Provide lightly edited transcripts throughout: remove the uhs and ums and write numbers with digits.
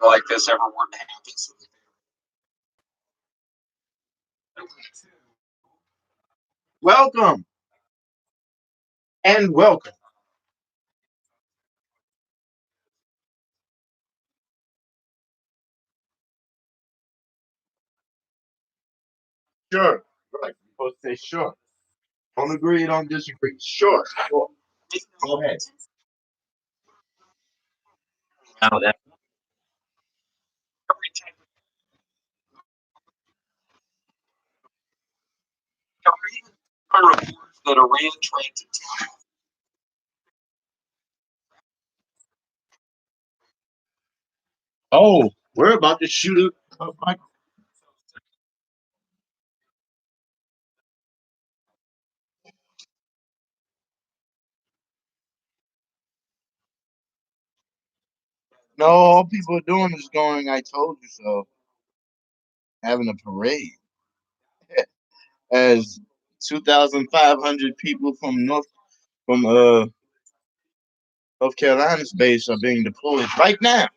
like this ever were to happen. So Welcome and welcome. Sure. Right. You're supposed to say sure. Don't agree, don't disagree. Sure. Sure. Go ahead. now that every time reports that Iran tried to take Oh, we're about to shoot a mic. No, all people are doing is going, I told you so, having a parade. As 2,500 people from North Carolina's base are being deployed right now.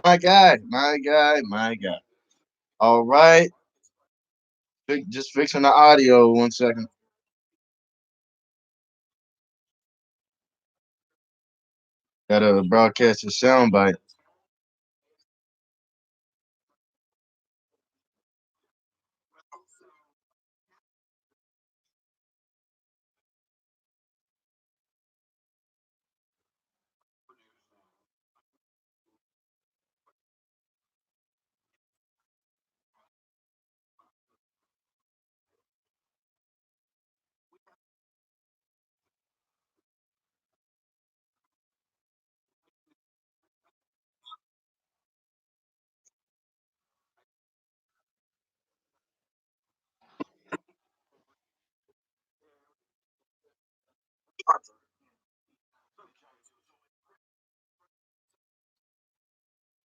My guy, my guy, my guy. All right. Just fixing the audio 1 second. Gotta broadcast a soundbite.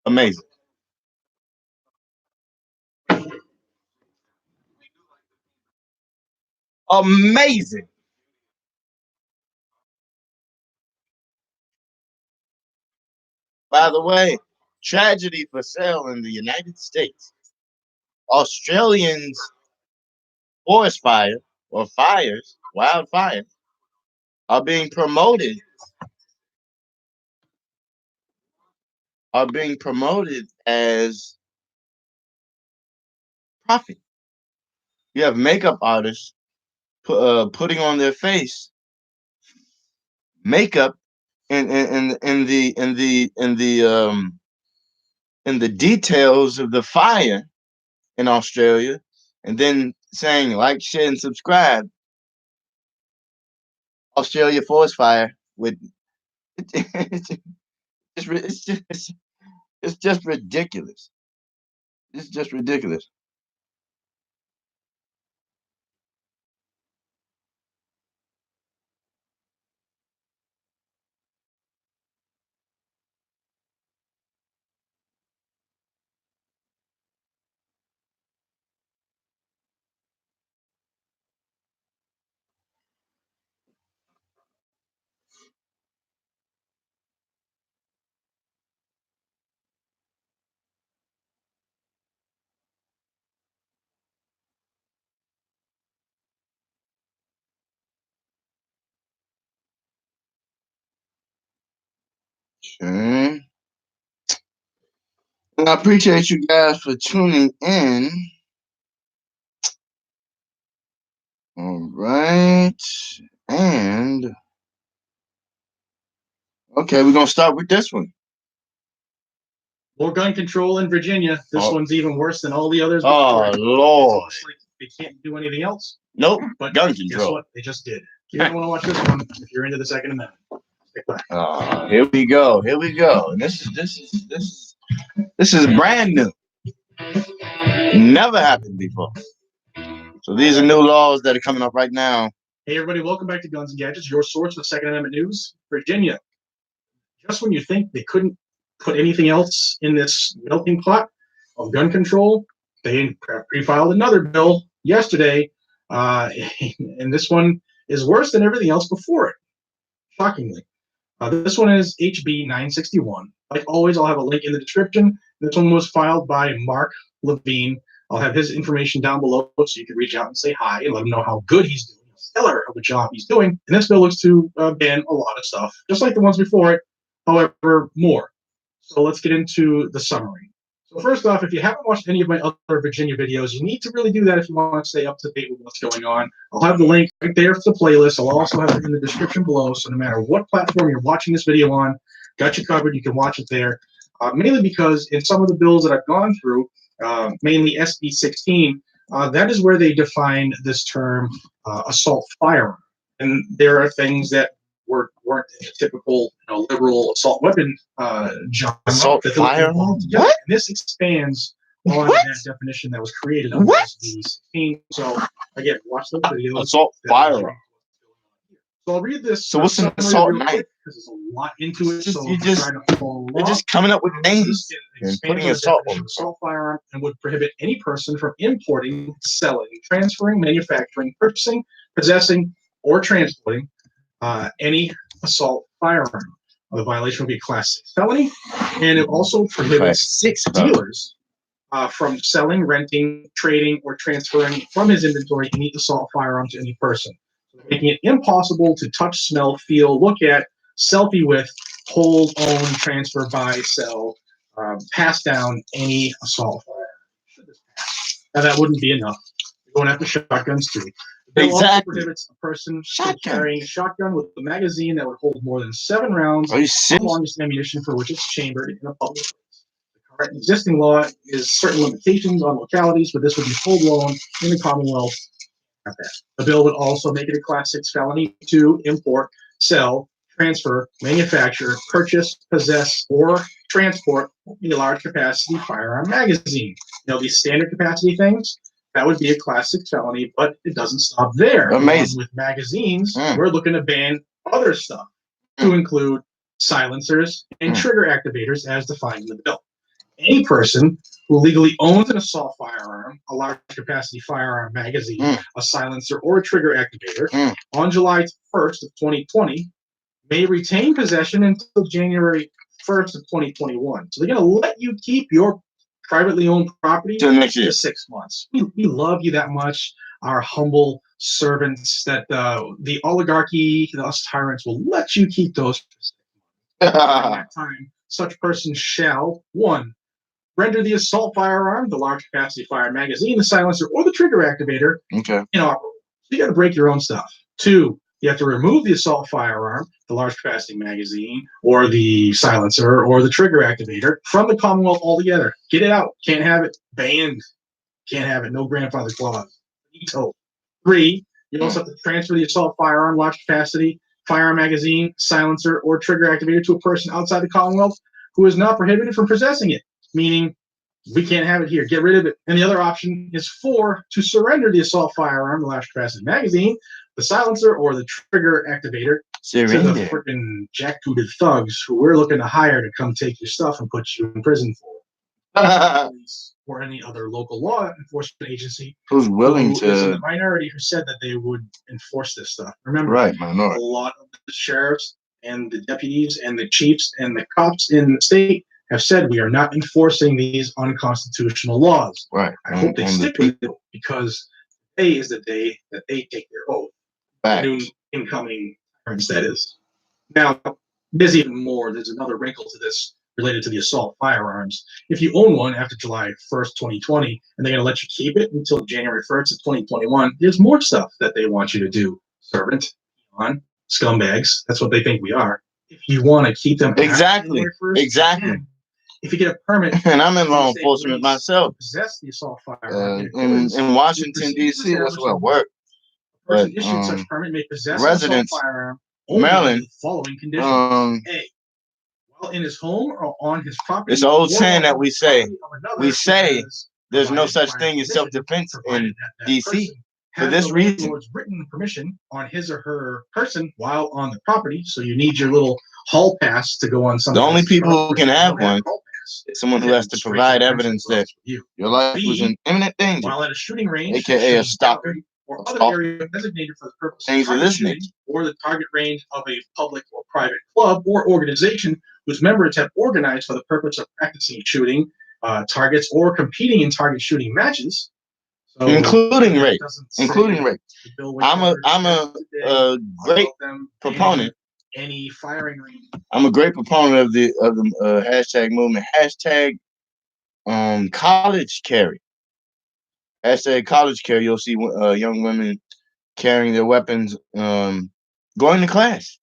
Amazing. Amazing. By the way, tragedy for sale in the United States. Australians forest fire or fires, wildfires, are being promoted as profit. You have makeup artists putting on their face makeup in the details of the fire in Australia, and then saying like, share, and subscribe. Australia forest fire with it's just ridiculous. It's just ridiculous. Okay. And I appreciate you guys for tuning in. All right. And okay, we're gonna start with this one. More gun control in Virginia. This one's even worse than all the others. Oh Lord! Like they can't do anything else. Nope. But gun guess control. what? They just did. You don't want to watch this one if you're into the Second Amendment. Stick back. Here we go. Here we go. And this is brand new. Never happened before. So these are new laws that are coming up right now. Hey everybody, welcome back to Guns and Gadgets, your source for Second Amendment news. Virginia. Just when you think they couldn't put anything else in this melting pot of gun control, they pre-filed another bill yesterday, and this one is worse than everything else before it. Shockingly, this one is HB 961. Like always, I'll have a link in the description. This one was filed by Mark Levine. I'll have his information down below so you can reach out and say hi and let him know how good he's doing, stellar of a job he's doing. And this bill looks to ban a lot of stuff, just like the ones before it, however, more. So let's get into the summary. So first off, if you haven't watched any of my other Virginia videos, you need to really do that if you want to stay up to date with what's going on. I'll have the link right there for the playlist. I'll also have it in the description below. So no matter what platform you're watching this video on, got you covered. You can watch it there. Mainly because in some of the bills that I've gone through, mainly SB 16, that is where they define this term assault firearm. And there are things that weren't in the typical liberal assault weapon genre. Assault firearm? What? And this expands on that definition that was created on SB 16. So again, watch those videos. Assault firearm. So I'll read this. So what's an assault knife? Because there's a lot into it. So you're just coming up with names and putting assault on assault firearm and would prohibit any person from importing, selling, transferring, manufacturing, purchasing, possessing, or transporting any assault firearm. The violation would be a Class 6 felony, and it also prohibits dealers from selling, renting, trading, or transferring from his inventory any assault firearm to any person, making it impossible to touch, smell, feel, look at, selfie with, hold, own, transfer, buy, sell, pass down any assault firearm. Now that wouldn't be enough. You're going after shotguns too. The bill also prohibits a person from carrying a shotgun with a magazine that would hold more than 7 rounds of longest ammunition for which it's chambered in a public place. The current existing law is certain limitations on localities, but this would be full blown in the Commonwealth. The bill would also make it a Class 6 felony to import, sell, transfer, manufacture, purchase, possess, or transport a large capacity firearm magazine. These standard capacity things, that would be a Class 6 felony, but it doesn't stop there. Amazing. With magazines, we're looking to ban other stuff to include silencers and trigger activators as defined in the bill. Any person who legally owns an assault firearm, a large capacity firearm magazine, a silencer, or a trigger activator on July 1st of 2020 may retain possession until January 1st of 2021. So they're going to let you keep your privately owned property till next year. For 6 months. We love you that much, our humble servants, that the oligarchy, us tyrants, will let you keep those for 6 months. During that time, such persons shall, 1, render the assault firearm, the large capacity fire magazine, the silencer, or the trigger activator inoperable. So you got to break your own stuff. 2, you have to remove the assault firearm, the large capacity magazine, or the silencer, or the trigger activator from the Commonwealth altogether. Get it out. Can't have it. Banned. Can't have it. No grandfather clause. Veto. 3, you also have to transfer the assault firearm, large capacity firearm magazine, silencer, or trigger activator to a person outside the Commonwealth who is not prohibited from possessing it. Meaning, we can't have it here. Get rid of it. And the other option is 4, to surrender the assault firearm, the large capacity magazine, the silencer, or the trigger activator to the freaking jackbooted thugs who we're looking to hire to come take your stuff and put you in prison for. Police or any other local law enforcement agency who's willing to is in the minority who said that they would enforce this stuff. Remember, minority. A lot of the sheriffs and the deputies and the chiefs and the cops in the state have said we are not enforcing these unconstitutional laws. Right. I hope they stick with it, because today is the day that they take their oath. New incoming parents, that is. Now, there's even more. There's another wrinkle to this related to the assault firearms. If you own one after July 1st, 2020, and they're going to let you keep it until January 1st of 2021, there's more stuff that they want you to do. Servant, on scumbags. That's what they think we are. If you want to keep them Exactly. after January 1st, Exactly. again, if you get a permit, And I'm in from law the state enforcement police myself. to possess the assault firearm In Washington, D.C., that's where I work. A person But, issued such permit may possess residents, an assault firearm only Maryland, under the following conditions. A, while in his home or on his property. It's an old or saying that on we the say. property of another We say because there's no provided such by thing as permission, self-defense provided in that D.C. person For has this the reason. landlord's written permission on his or her person while on the property. So you need your little hall pass to go on something. The only people who can have one is is someone who has to provide evidence that your life was in imminent danger, while at a shooting range, aka a stalker, or other area designated for the purpose of things of target this shooting, nature. or the target range of a public or private club or organization whose members have organized for the purpose of practicing shooting targets or competing in target shooting matches. So including it rape. doesn't say Including rape. the bill I'm a great proponent. Any firing range. I'm a great proponent of the hashtag movement. Hashtag college carry. Hashtag college carry. You'll see young women carrying their weapons, going to class.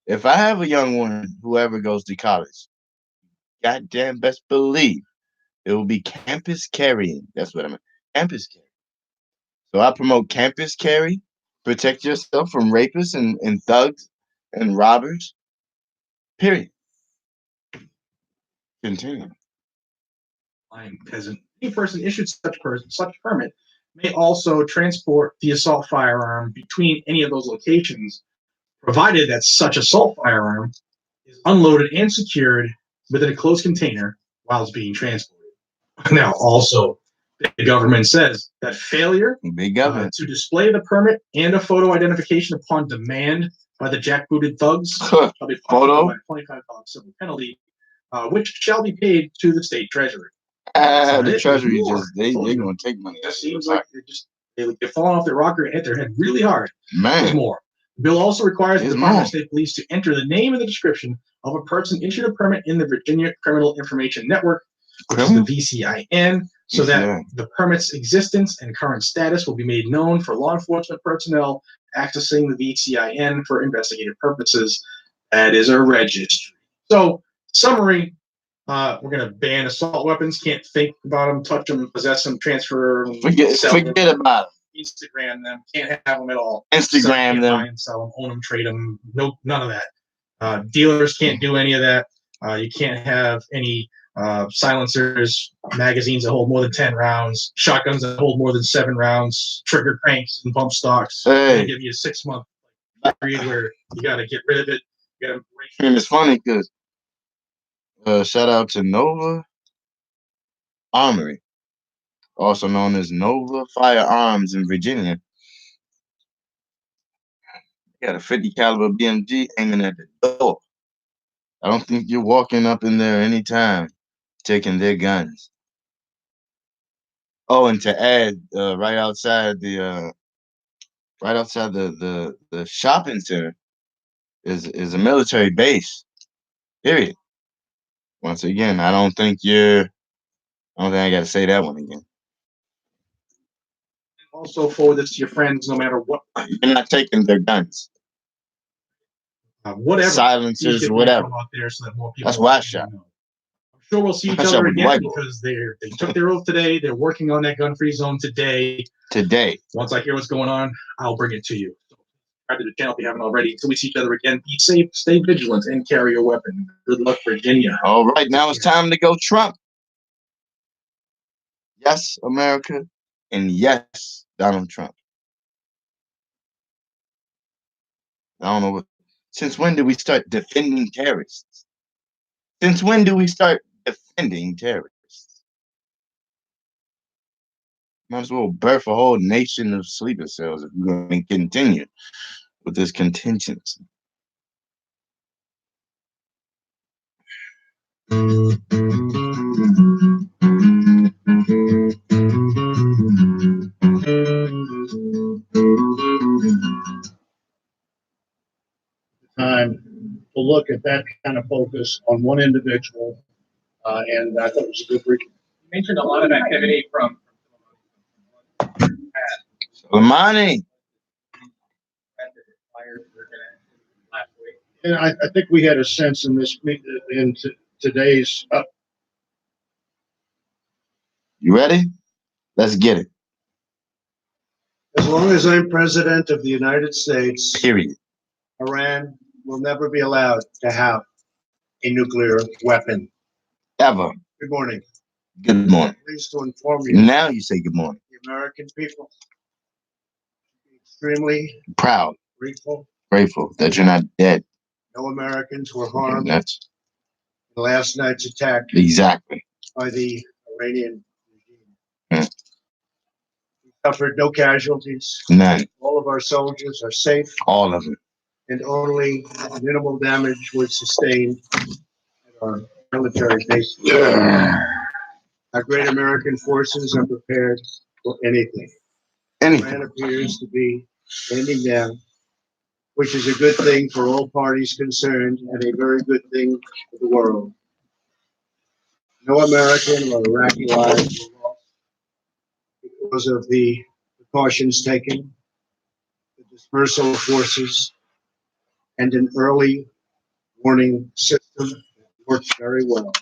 If I have a young woman who ever goes to college, goddamn best believe it will be campus carrying. That's what I mean. Campus carry. So I promote campus carry. Protect yourself from rapists and thugs and robbers. Period. Continue. Lying peasant. Any person issued such permit may also transport the assault firearm between any of those locations, provided that such assault firearm is unloaded and secured within a closed container while it's being transported. Now, also, the government says that failure to display the permit and a photo identification upon demand by the jackbooted thugs shall be punishable by a $25 civil penalty, which shall be paid to the state treasury. The treasury they're gonna take money. It seems like they're falling off their rocker and hit their head really hard. Man. There's more. The bill also requires the Department of State Police to enter the name and the description of a person issued a permit in the Virginia Criminal Information Network, which is the VCIN, so that the permit's existence and current status will be made known for law enforcement personnel accessing the VCIN for investigative purposes. That is a registry. So, summary, we're going to ban assault weapons. Can't think about them, touch them, possess them, transfer them. Forget about them. Instagram them. Can't have them at all. Instagram them. Buy and sell them, own them, trade them. No, none of that. Dealers can't do any of that. You can't have any silencers, magazines that hold more than 10 rounds, shotguns that hold more than 7 rounds, trigger cranks and bump stocks. They give you a 6-month period where you got to get rid of it. And it's funny because shout out to Nova Armory, also known as Nova Firearms in Virginia. Got a 50 caliber BMG hanging at the door. I don't think you're walking up in there anytime taking their guns. Oh, and to add, right outside the shopping center is a military base. Period. Once again, I don't think I got to say that one again. Also forward this to your friends, no matter what. You're not taking their guns. Whatever. Silencers, whatever. Out there so that more people That's why I shot. I'm sure we'll see each other again because they took their oath today. They're working on that gun-free zone today. Once I hear what's going on, I'll bring it to you. Subscribe to the channel if you haven't already. Until we see each other again, be safe, stay vigilant, and carry your weapon. Good luck, Virginia. All right, now it's time to go Trump. Yes, America, and yes, Donald Trump. I don't know what. Since when did we start defending terrorists? Since when do we start defending terrorists? Might as well birth a whole nation of sleeper cells if we're going to continue with this contingency. Time to look at that kind of focus on one individual, and I thought it was a good briefing. You mentioned a lot of activity from Lamani. last week. And I think we had a sense in this today's. You ready? Let's get it. As long as I'm president of the United States, Period. Iran will never be allowed to have a nuclear weapon. Ever. Good morning. Good morning. Pleased to inform you, Now you say good morning. the American people, extremely Proud, grateful. that you're not dead. No Americans were And harmed that's in last night's attack exactly. by the Iranian Hmm. regime. We suffered no casualties. None. All of our soldiers are safe, All of them. and only minimal damage was sustained at our military bases. Our great American forces are prepared for anything. Anything. Iran appears to be standing down, which is a good thing for all parties concerned and a very good thing for the world. No American or Iraqi lives were lost because of the precautions taken, the dispersal of forces, and an early warning system that works very well.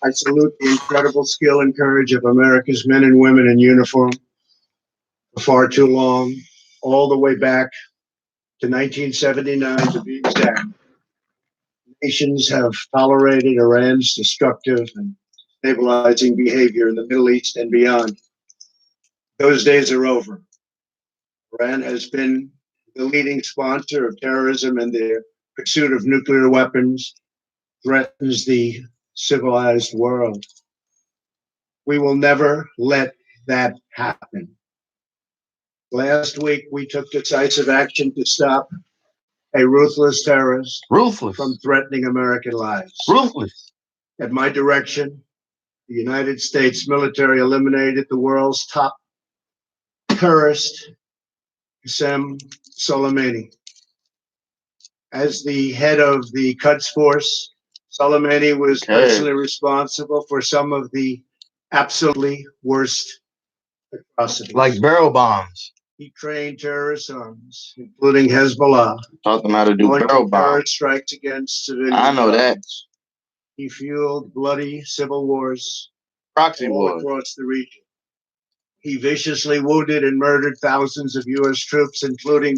I salute the incredible skill and courage of America's men and women in uniform. For far too long, all the way back to 1979 to be exact, nations have tolerated Iran's destructive and stabilizing behavior in the Middle East and beyond. Those days are over. Iran has been the leading sponsor of terrorism, and their pursuit of nuclear weapons threatens the civilized world. We will never let that happen. Last week, we took decisive action to stop a ruthless terrorist Ruthless. from threatening American lives. Ruthless. At my direction, the United States military eliminated the world's top terrorist, Qasem Soleimani. As the head of the Quds Force, Soleimani was Okay. personally responsible for some of the absolutely worst atrocities. Like barrel bombs. He trained terrorist arms, including Hezbollah, Taught them how to do launching barrel terror bombs. strikes against civilians. I know that. He fueled bloody civil wars Proxy all wars. across the region. He viciously wounded and murdered thousands of U.S. troops, including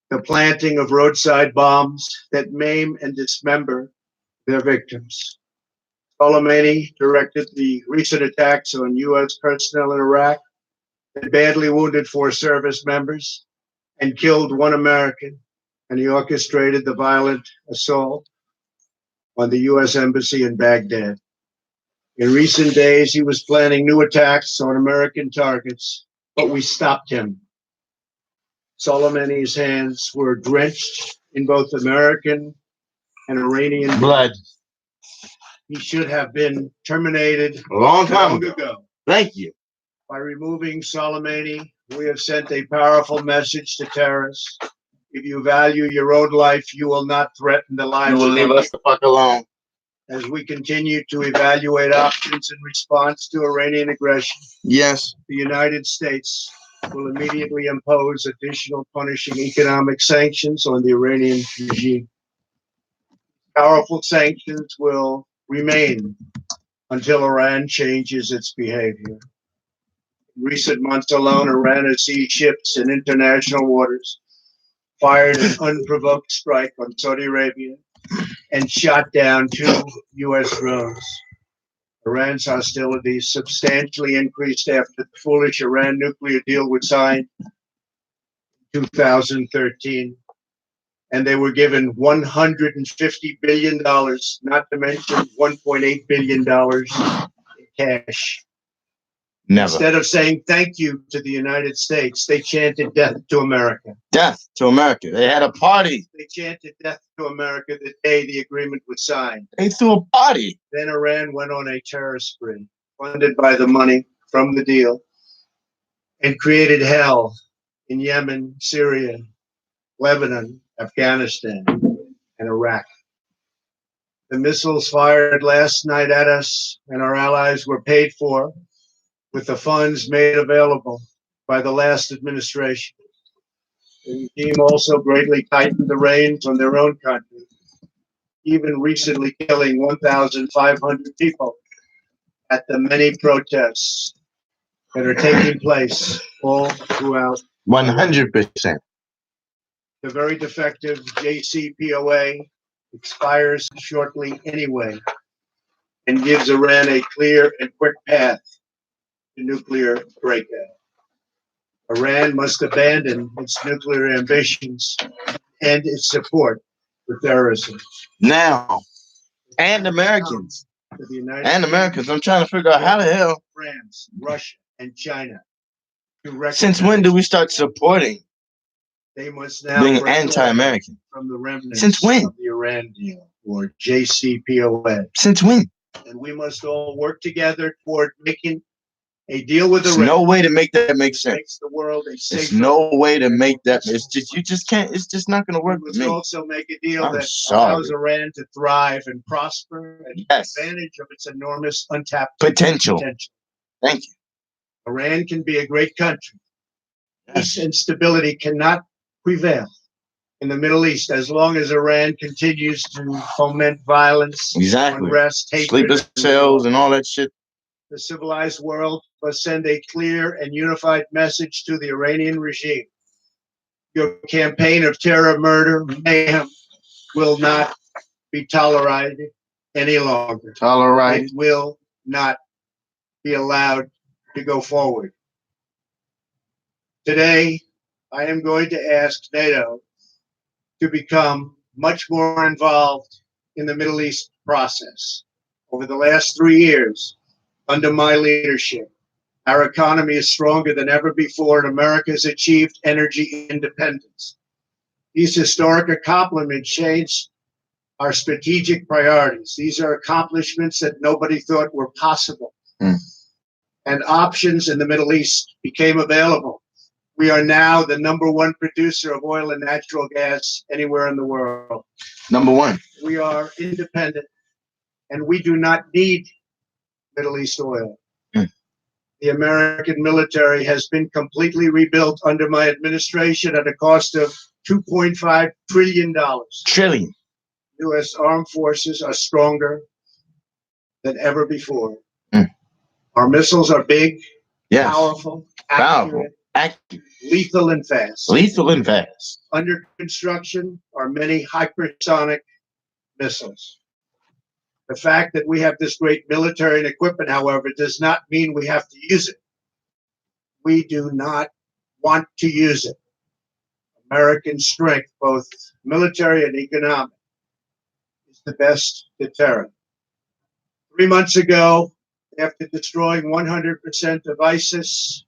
the planting of roadside bombs that maim and dismember their victims. Soleimani directed the recent attacks on U.S. personnel in Iraq that badly wounded 4 service members and killed 1 American, and he orchestrated the violent assault on the U.S. Embassy in Baghdad. In recent days, he was planning new attacks on American targets, but we stopped him. Soleimani's hands were drenched in both American and Iranian Blood. He should have been terminated A long time long ago. ago. Thank you. By removing Soleimani, we have sent a powerful message to terrorists. If you value your own life, you will not threaten the lives You will of leave others. us the fuck alone. As we continue to evaluate options in response to Iranian aggression, Yes. the United States will immediately impose additional punishing economic sanctions on the Iranian regime. Powerful sanctions will remain until Iran changes its behavior. In recent months alone, Iran has seized ships in international waters, fired an unprovoked strike on Saudi Arabia, and shot down 2 U.S. drones. Iran's hostilities substantially increased after the foolish Iran nuclear deal was signed in 2013, and they were given $150 billion, not to mention $1.8 billion in cash. Never. Instead of saying thank you to the United States, they chanted death to America. Death to America. They had a party. They chanted death to America the day the agreement was signed. They threw a party. Then Iran went on a terror spree, funded by the money from the deal, and created hell in Yemen, Syria, Lebanon, Afghanistan. and Iraq. The missiles fired last night at us and our allies were paid for with the funds made available by the last administration. The regime also greatly tightened the reins on their own country, even recently killing 1,500 people at the many protests that are taking place all throughout. 100%. The very defective JCPOA expires shortly anyway and gives Iran a clear and quick path to nuclear breakout. Iran must abandon its nuclear ambitions and its support for terrorism. Now, and Americans. To the United And States, Americans. I'm trying to figure out how the hell. France, Russia, and China. To Since when do we start supporting they must now being break away anti-American? from the remnants Since when? of the Iran deal, or JCPOA. Since when? And we must all work together toward making a deal with There's Iran. no way to make that make sense. Makes the world a There's safer. no way to make that. It's just you just can't. It's just not gonna work We for must me. also make a deal I'm that sorry. allows Iran to thrive and prosper and take Yes. advantage of its enormous untapped Potential. potential. Thank you. Iran can be a great country. Yes. Peace and stability cannot prevail in the Middle East as long as Iran continues to foment violence, Exactly. unrest, hatred. Sleeper cells and all that shit. The civilized world must send a clear and unified message to the Iranian regime. Your campaign of terror, murder, mayhem will not be tolerated any longer. Tolerate. It will not be allowed to go forward. Today, I am going to ask NATO to become much more involved in the Middle East process. Over the last 3 years, under my leadership, our economy is stronger than ever before, and America has achieved energy independence. These historic accomplishments changed our strategic priorities. These are accomplishments that nobody thought were possible. And options in the Middle East became available. We are now the #1 producer of oil and natural gas anywhere in the world. Number one. We are independent, and we do not need Middle East oil. The American military has been completely rebuilt under my administration at a cost of $2.5 trillion. Trillion. U.S. armed forces are stronger than ever before. Our missiles are big, Yes. powerful, Powerful. accurate, Active. lethal, and fast. Lethal and fast. Under construction are many hypersonic missiles. The fact that we have this great military and equipment, however, does not mean we have to use it. We do not want to use it. American strength, both military and economic, is the best deterrent. 3 months ago, after destroying 100% of ISIS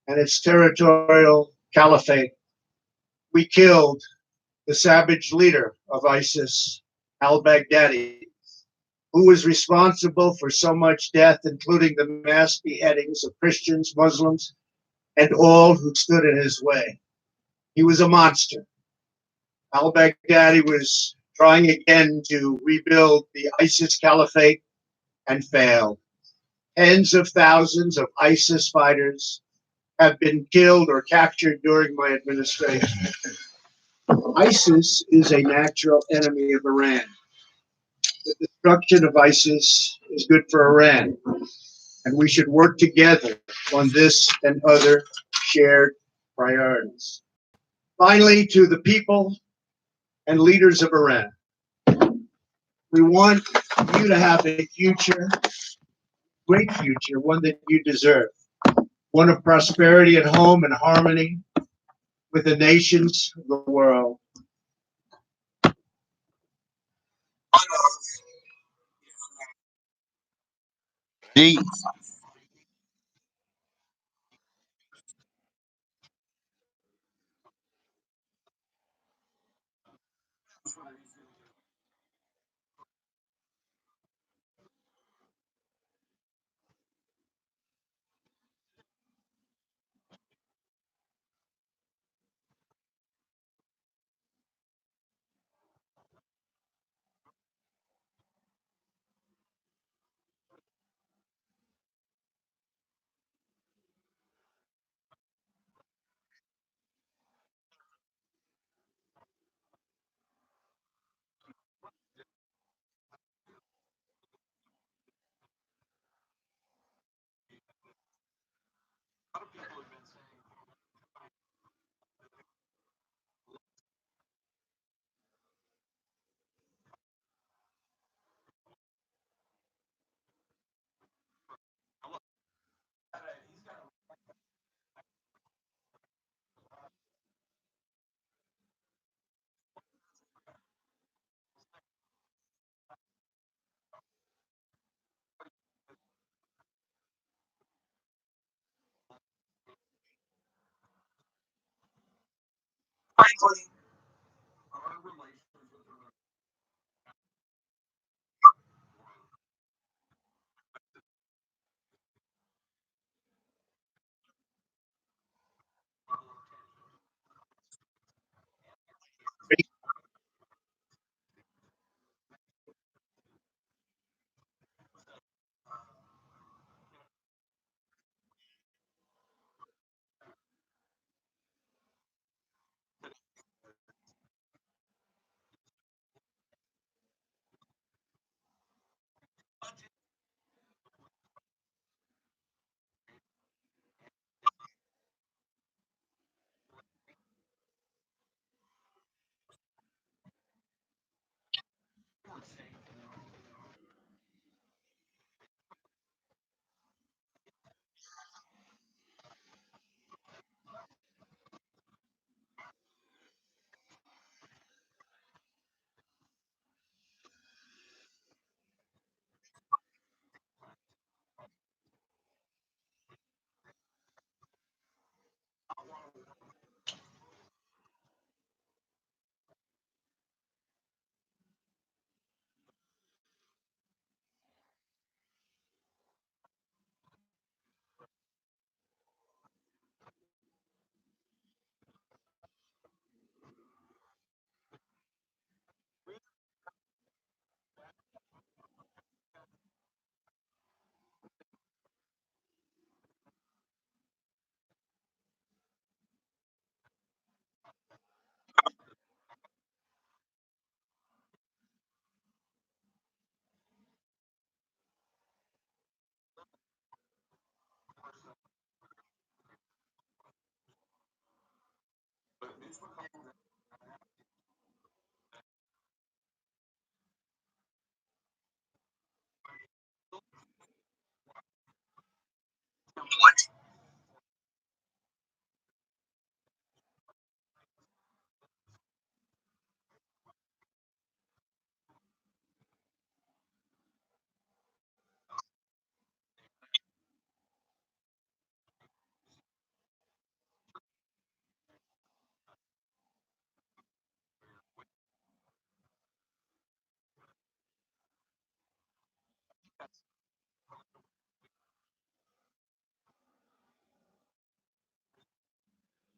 and its territorial caliphate, we killed the savage leader of ISIS, al-Baghdadi, who was responsible for so much death, including the mass beheadings of Christians, Muslims, and all who stood in his way. He was a monster. Al-Baghdadi was trying again to rebuild the ISIS caliphate and failed. Tens of thousands of ISIS fighters have been killed or captured during my administration. ISIS is a natural enemy of Iran. The destruction of ISIS is good for Iran, and we should work together on this and other shared priorities. Finally, to the people and leaders of Iran, we want you to have a future, great future, one that you deserve, one of prosperity at home and harmony with the nations of the world. Jeez. Frankly, our relations with the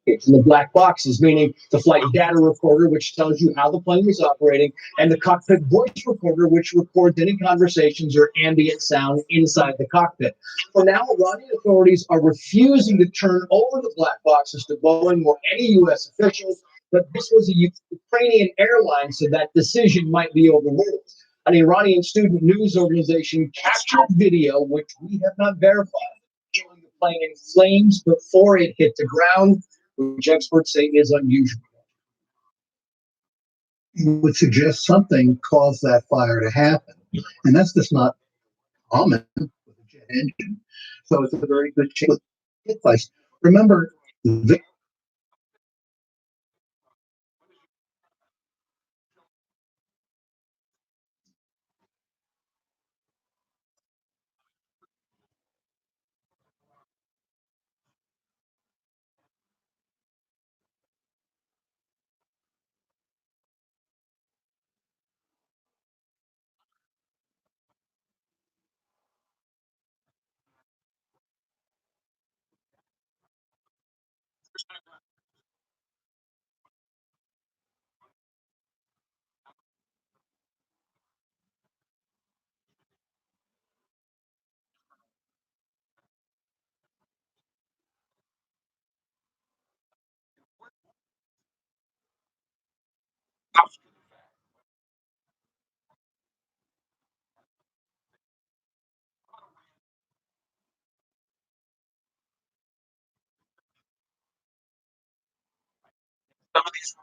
And the black boxes, meaning the flight data recorder, which tells you how the plane is operating, and the cockpit voice recorder, which records any conversations or ambient sound inside the cockpit. For now, Iranian authorities are refusing to turn over the black boxes to Boeing or any U.S. officials, but this was a Ukrainian airline, so that decision might be overruled. An Iranian student news organization captured video, which we have not verified, showing the plane in flames before it hit the ground, which experts say is unusual. You would suggest something caused that fire to happen. And that's just not common with a jet engine. So it's a very good chance. Remember, the some of these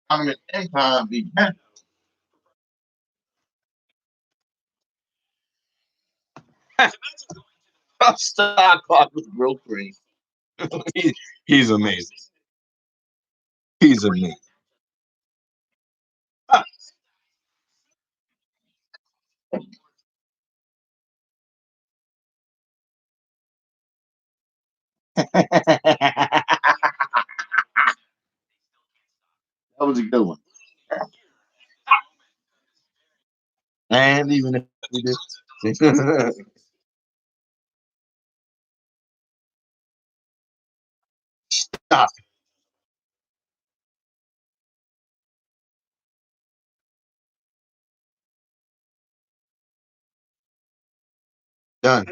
Tournament empire began. Star Clark was real crazy. He's amazing. He's amazing. That was a good one. And even if we did. Stop. Done.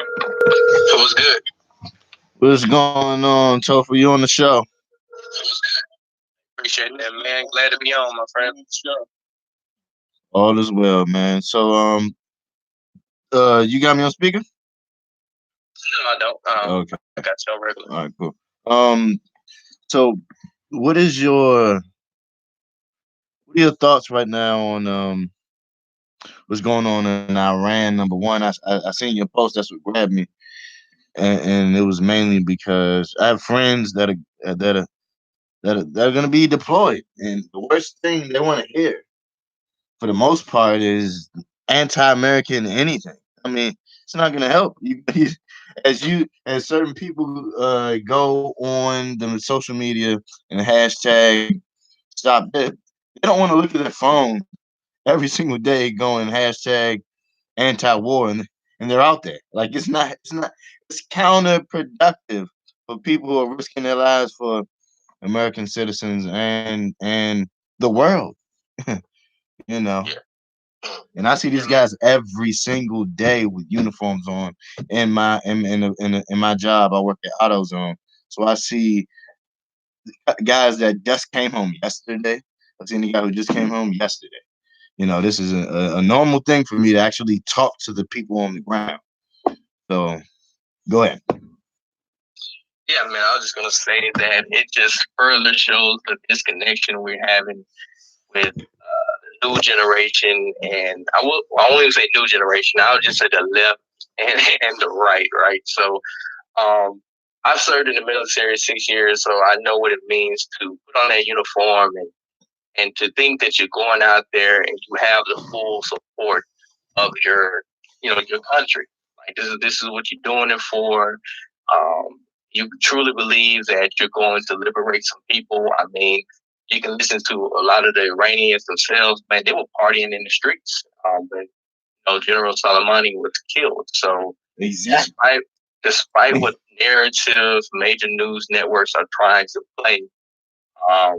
It was good. What's going on, Topher? You on the show? Appreciate that, man. Glad to be on, my friend. Sure. All is well, man. So, you got me on speaker? No, I don't. Okay. I got you on regular. All right, cool. So what are your thoughts right now on what's going on in Iran? Number one, I seen your post. That's what grabbed me, and it was mainly because I have friends that are going to be deployed, and the worst thing they want to hear, for the most part, is anti-American anything. I mean, it's not going to help. As certain people go on the social media and hashtag stop it, they don't want to look at their phone every single day going hashtag anti-war, and they're out there. Like it's counterproductive for people who are risking their lives for American citizens and the world. you know. Yeah. And I see these guys every single day with uniforms on. In my job, I work at AutoZone, so I see guys that just came home yesterday. I've seen the guy who just came home yesterday. This is a normal thing for me to actually talk to the people on the ground. So, go ahead. Yeah, man, I was just gonna say that it just further shows the disconnection we're having with the new generation, and I won't even say new generation. I would just say the left and the right. So, I've served in the military 6 years, so I know what it means to put on that uniform and to think that you're going out there and you have the full support of your country. Like this is what you're doing it for. You truly believe that you're going to liberate some people. I mean, you can listen to a lot of the Iranians themselves, man, they were partying in the streets. But General Soleimani was killed. So exactly. Despite what narratives major news networks are trying to play, I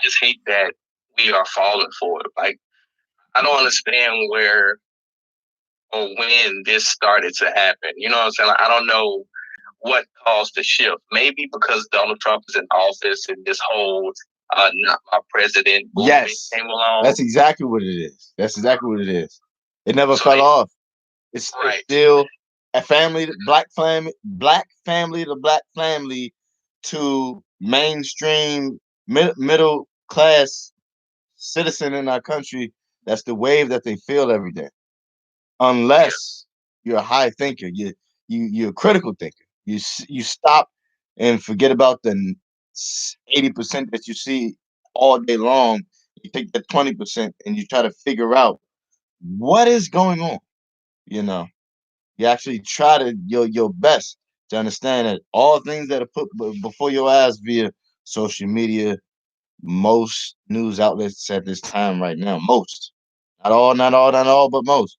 just hate that we are falling for it. Like, I don't understand where or when this started to happen. You know what I'm saying? Like, I don't know what caused the shift. Maybe because Donald Trump is in office and this whole not my president movement Yes, came along. that's exactly what it is. That's exactly what it is. It never So fell they- off. It's Right. still a family, black family to black family to mainstream middle class citizen in our country. That's the wave that they feel every day. Unless you're a high thinker, you're a critical thinker. You stop and forget about the 80% that you see all day long. You take that 20% and you try to figure out what is going on. You know, you actually try to your best to understand that all things that are put before your eyes via social media, most news outlets at this time right now, most, not all, but most,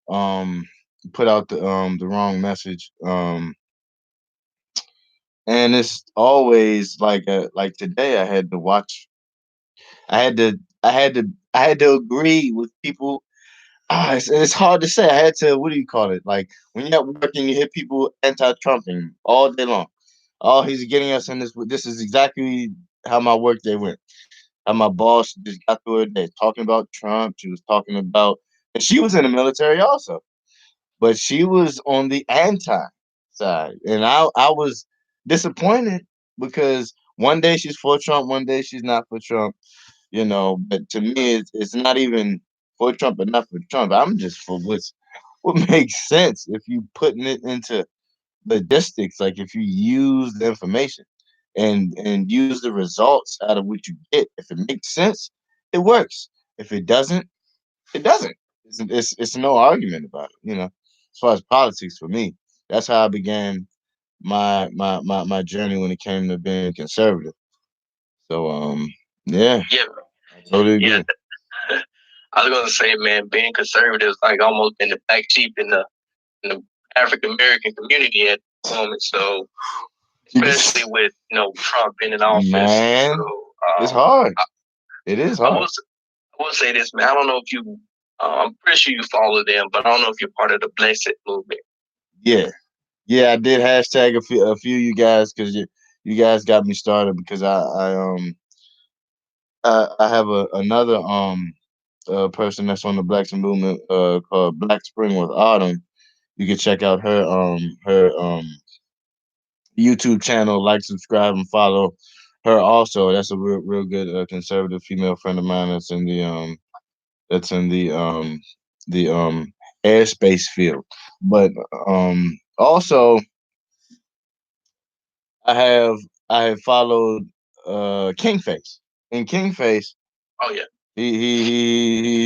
um, put out the wrong message. And it's always like today I had to watch. I had to I had to agree with people. It's hard to say. I had to, what do you call it? Like when you're at work and you hear people anti-Trumping all day long. Oh, he's getting us in this. This is exactly how my work day went. How my boss just got through her day talking about Trump. She was talking about, and she was in the military also, but she was on the anti side, and I was disappointed because one day she's for Trump, one day she's not for Trump. You know, but to me, it's not even for Trump, but not for Trump. I'm just for what makes sense if you putting it into logistics. Like if you use the information and use the results out of what you get. If it makes sense, it works. If it doesn't, it doesn't. It's no argument about it. You know, as far as politics for me, that's how I began my journey when it came to being conservative. So yeah, Yeah, I totally yeah. agree. I was gonna say, man, being conservative is like almost been the black sheep in the African American community at the moment. So especially with Trump being in office. Man, So it's hard. It is I hard. will I will say this, man. I don't know if you. I'm pretty sure you follow them, but I don't know if you're part of the Blessed movement. Yeah, yeah. I did hashtag a few of you guys because you guys got me started because I have another person that's on the Blacks movement called Black Spring with Autumn. You can check out her YouTube channel, like, subscribe, and follow her also. That's a real good conservative female friend of mine that's in the airspace field. But also I have I have followed Kingface. And Kingface, Oh yeah, he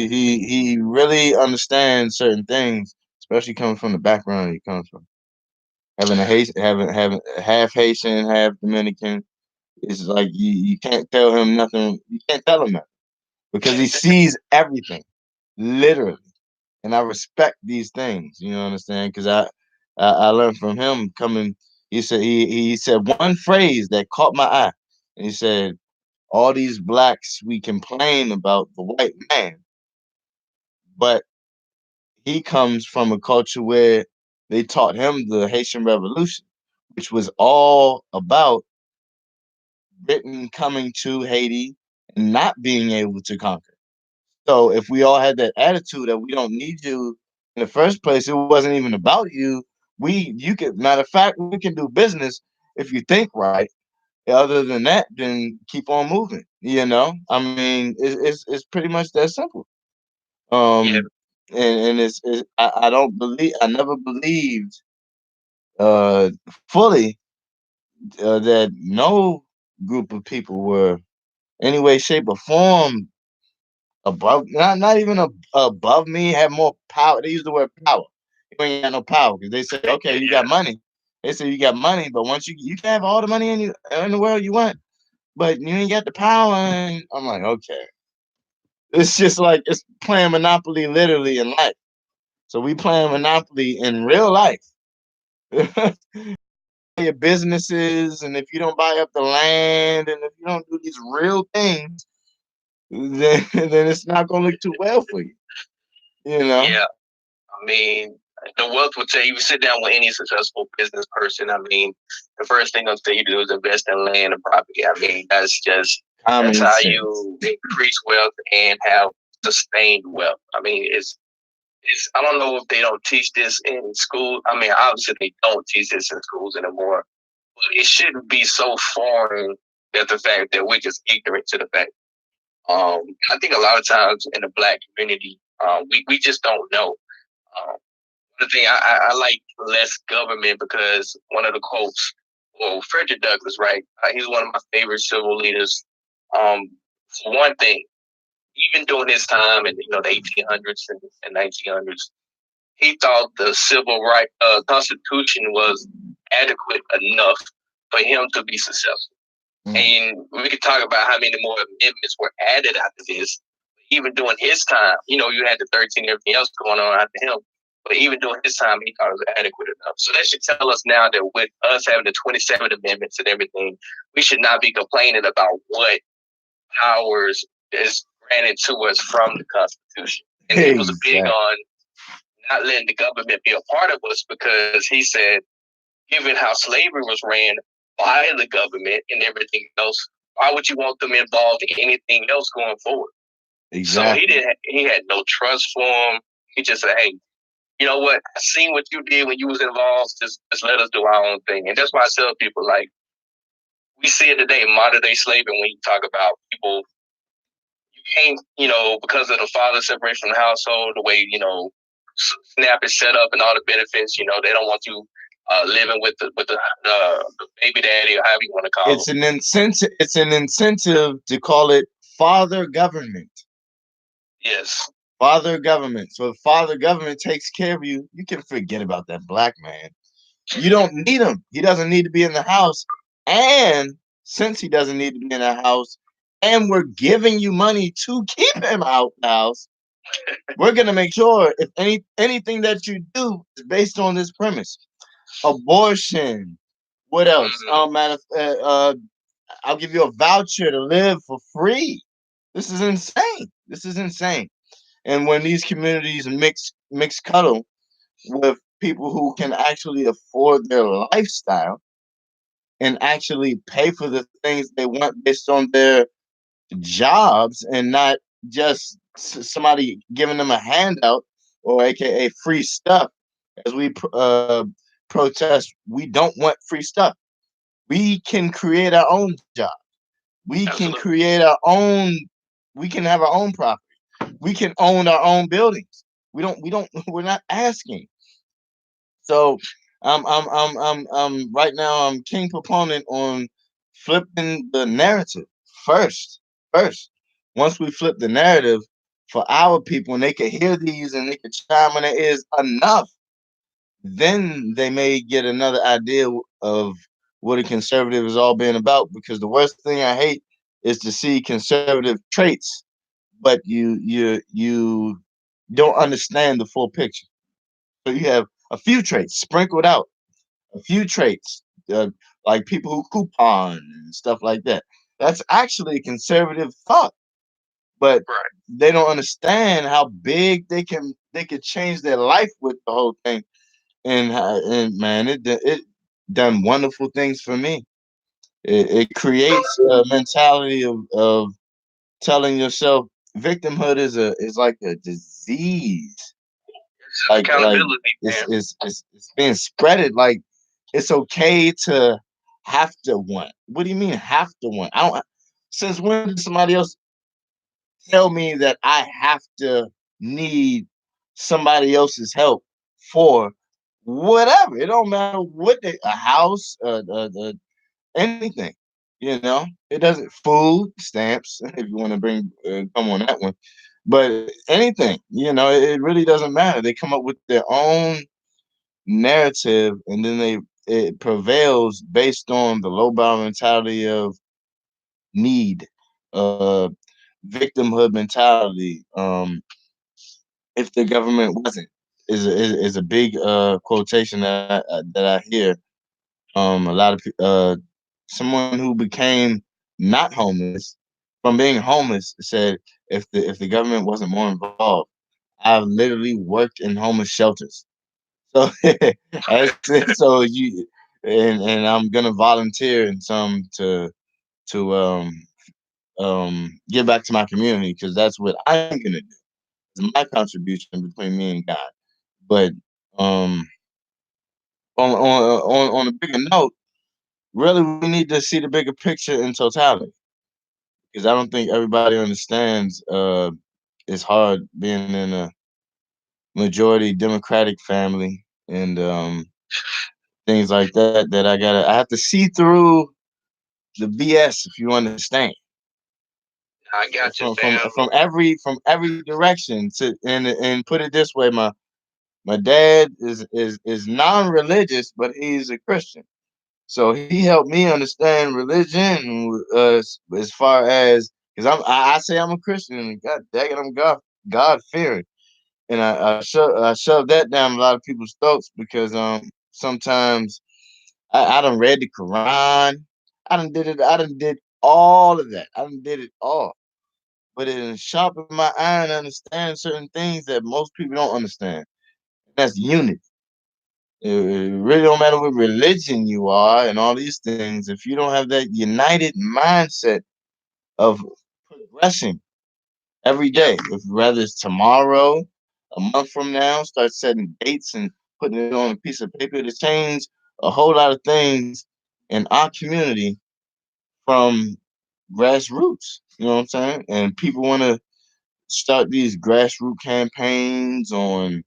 really understands certain things, especially coming from the background he comes from. Having having half Haitian, half Dominican. It's like you can't tell him nothing. You can't tell him nothing because he sees everything, literally. And I respect these things. You know what I'm saying? Because I learned from him coming. He said one phrase that caught my eye, and he said, "All these blacks we complain about the white man, but he comes from a culture where they taught him the Haitian Revolution, which was all about Britain coming to Haiti and not being able to conquer. So if we all had that attitude that we don't need you in the first place, it wasn't even about you. You could, matter of fact, we can do business if you think right. Other than that, then keep on moving. You know, I mean, it's pretty much that simple. yeah, And I don't believe, I never believed uh fully that no group of people were any way, shape, or form above, not even above me, have more power. They use the word power. You ain't got no power because they say, okay, you got money. They say you got money, but once you can have all the money in the world you want, but you ain't got the power. And I'm like, okay, it's just like it's playing Monopoly literally in life. So we playing Monopoly in real life. Your businesses, and if you don't buy up the land, and if you don't do these real things, then it's not gonna look too well for you. You know. Yeah, I mean, the wealth will tell you sit down with any successful business person. I mean, the first thing they'll tell you to do is invest in land and property. I mean, that's Common how sense. you increase wealth and have sustained wealth. I mean, it's I don't know if they don't teach this in school. I mean, obviously they don't teach this in schools anymore. But it shouldn't be so foreign that the fact that we're just ignorant to the fact. I think a lot of times in the black community, we just don't know. The thing I like less government because one of the quotes, well, Frederick Douglass, right? He's one of my favorite civil leaders. For one thing, even during his time in the 1800s and 1900s, he thought the civil right constitution was adequate enough for him to be successful. And we could talk about how many more amendments were added after this. Even during his time, you had the 13 and everything else going on after him. But even during his time, he thought it was adequate enough. So that should tell us now that with us having the 27 amendments and everything, we should not be complaining about what powers is granted to us from the Constitution. And he was big on not letting the government be a part of us because he said, given how slavery was ran by the government and everything else, why would you want them involved in anything else going forward? Exactly. So he had no trust for him. He just said, hey, you know what? I seen what you did when you was involved. Just let us do our own thing. And that's why I tell people, like, we see it today, modern day slavery, when you talk about people, you can't, because of the father separation from the household, the way, SNAP is set up and all the benefits, they don't want you living with the baby daddy or however you want to call it. It's an incentive. It's an incentive to call it father government. Yes. Father government. So if father government takes care of you, you can forget about that black man. You don't need him. He doesn't need to be in the house. And since he doesn't need to be in the house, and we're giving you money to keep him out the house, we're gonna make sure if anything that you do is based on this premise. Abortion. What else? I'll give you a voucher to live for free. This is insane. This is insane. And when these communities mix cuddle with people who can actually afford their lifestyle and actually pay for the things they want based on their jobs and not just somebody giving them a handout or aka free stuff, as we protest, we don't want free stuff. We can create our own job. We can create our own. We can have our own property. We can own our own buildings. We're not asking. So right now I'm king proponent on flipping the narrative first. First, once we flip the narrative for our people and they can hear these and they can chime in their ears enough, then they may get another idea of what a conservative is all being about. Because the worst thing I hate is to see conservative traits, but you don't understand the full picture. So you have a few traits sprinkled out, a few traits, like people who coupon and stuff like that. That's actually a conservative thought, but they don't understand how big they could change their life with the whole thing. And man, it done wonderful things for me. It creates a mentality of telling yourself victimhood is like a disease. Like it's being spreaded. Like it's okay to have to want. What do you mean have to want? I don't. Since when did somebody else tell me that I have to need somebody else's help for whatever? It don't matter what a house, anything. It doesn't. Food stamps, if you want to bring come on that one, but anything. It really doesn't matter. They come up with their own narrative, and then it prevails based on the lowbrow mentality of need, victimhood mentality. If the government wasn't is a big quotation that I hear. A lot of someone who became not homeless from being homeless said if the government wasn't more involved, I've literally worked in homeless shelters. So so you and I'm gonna volunteer in some to give back to my community because that's what I'm gonna do. It's my contribution between me and God. But um on a bigger note, really we need to see the bigger picture in totality because I don't think everybody understands it's hard being in a majority Democratic family and things like that that I have to see through the BS if you understand. I got you, fam. From every direction to and put it this way, my dad is non-religious, but he's a Christian. So he helped me understand religion as far as because I say I'm a Christian and God dang it, I'm God fearing. And I shove that down a lot of people's throats because sometimes I done read the Quran. I done did all of that. I done did it all. But it done sharpened my eye and understand certain things that most people don't understand. That's unity. It really don't matter what religion you are and all these things. If you don't have that united mindset of progressing every day, if whether it's tomorrow, a month from now, start setting dates and putting it on a piece of paper to change a whole lot of things in our community from grassroots. You know what I'm saying? And people want to start these grassroots campaigns on.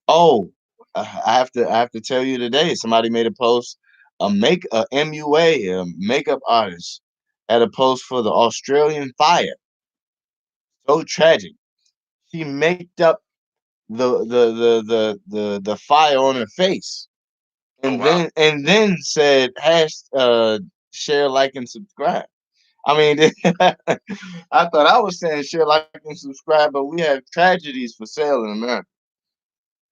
Oh, I have to tell you today. Somebody made a post. A MUA, a makeup artist, had a post for the Australian fire. So tragic. She made up the fire on her face, Oh and wow. then said share, like, and subscribe. I mean, I thought I was saying share, like, and subscribe, but we have tragedies for sale in America,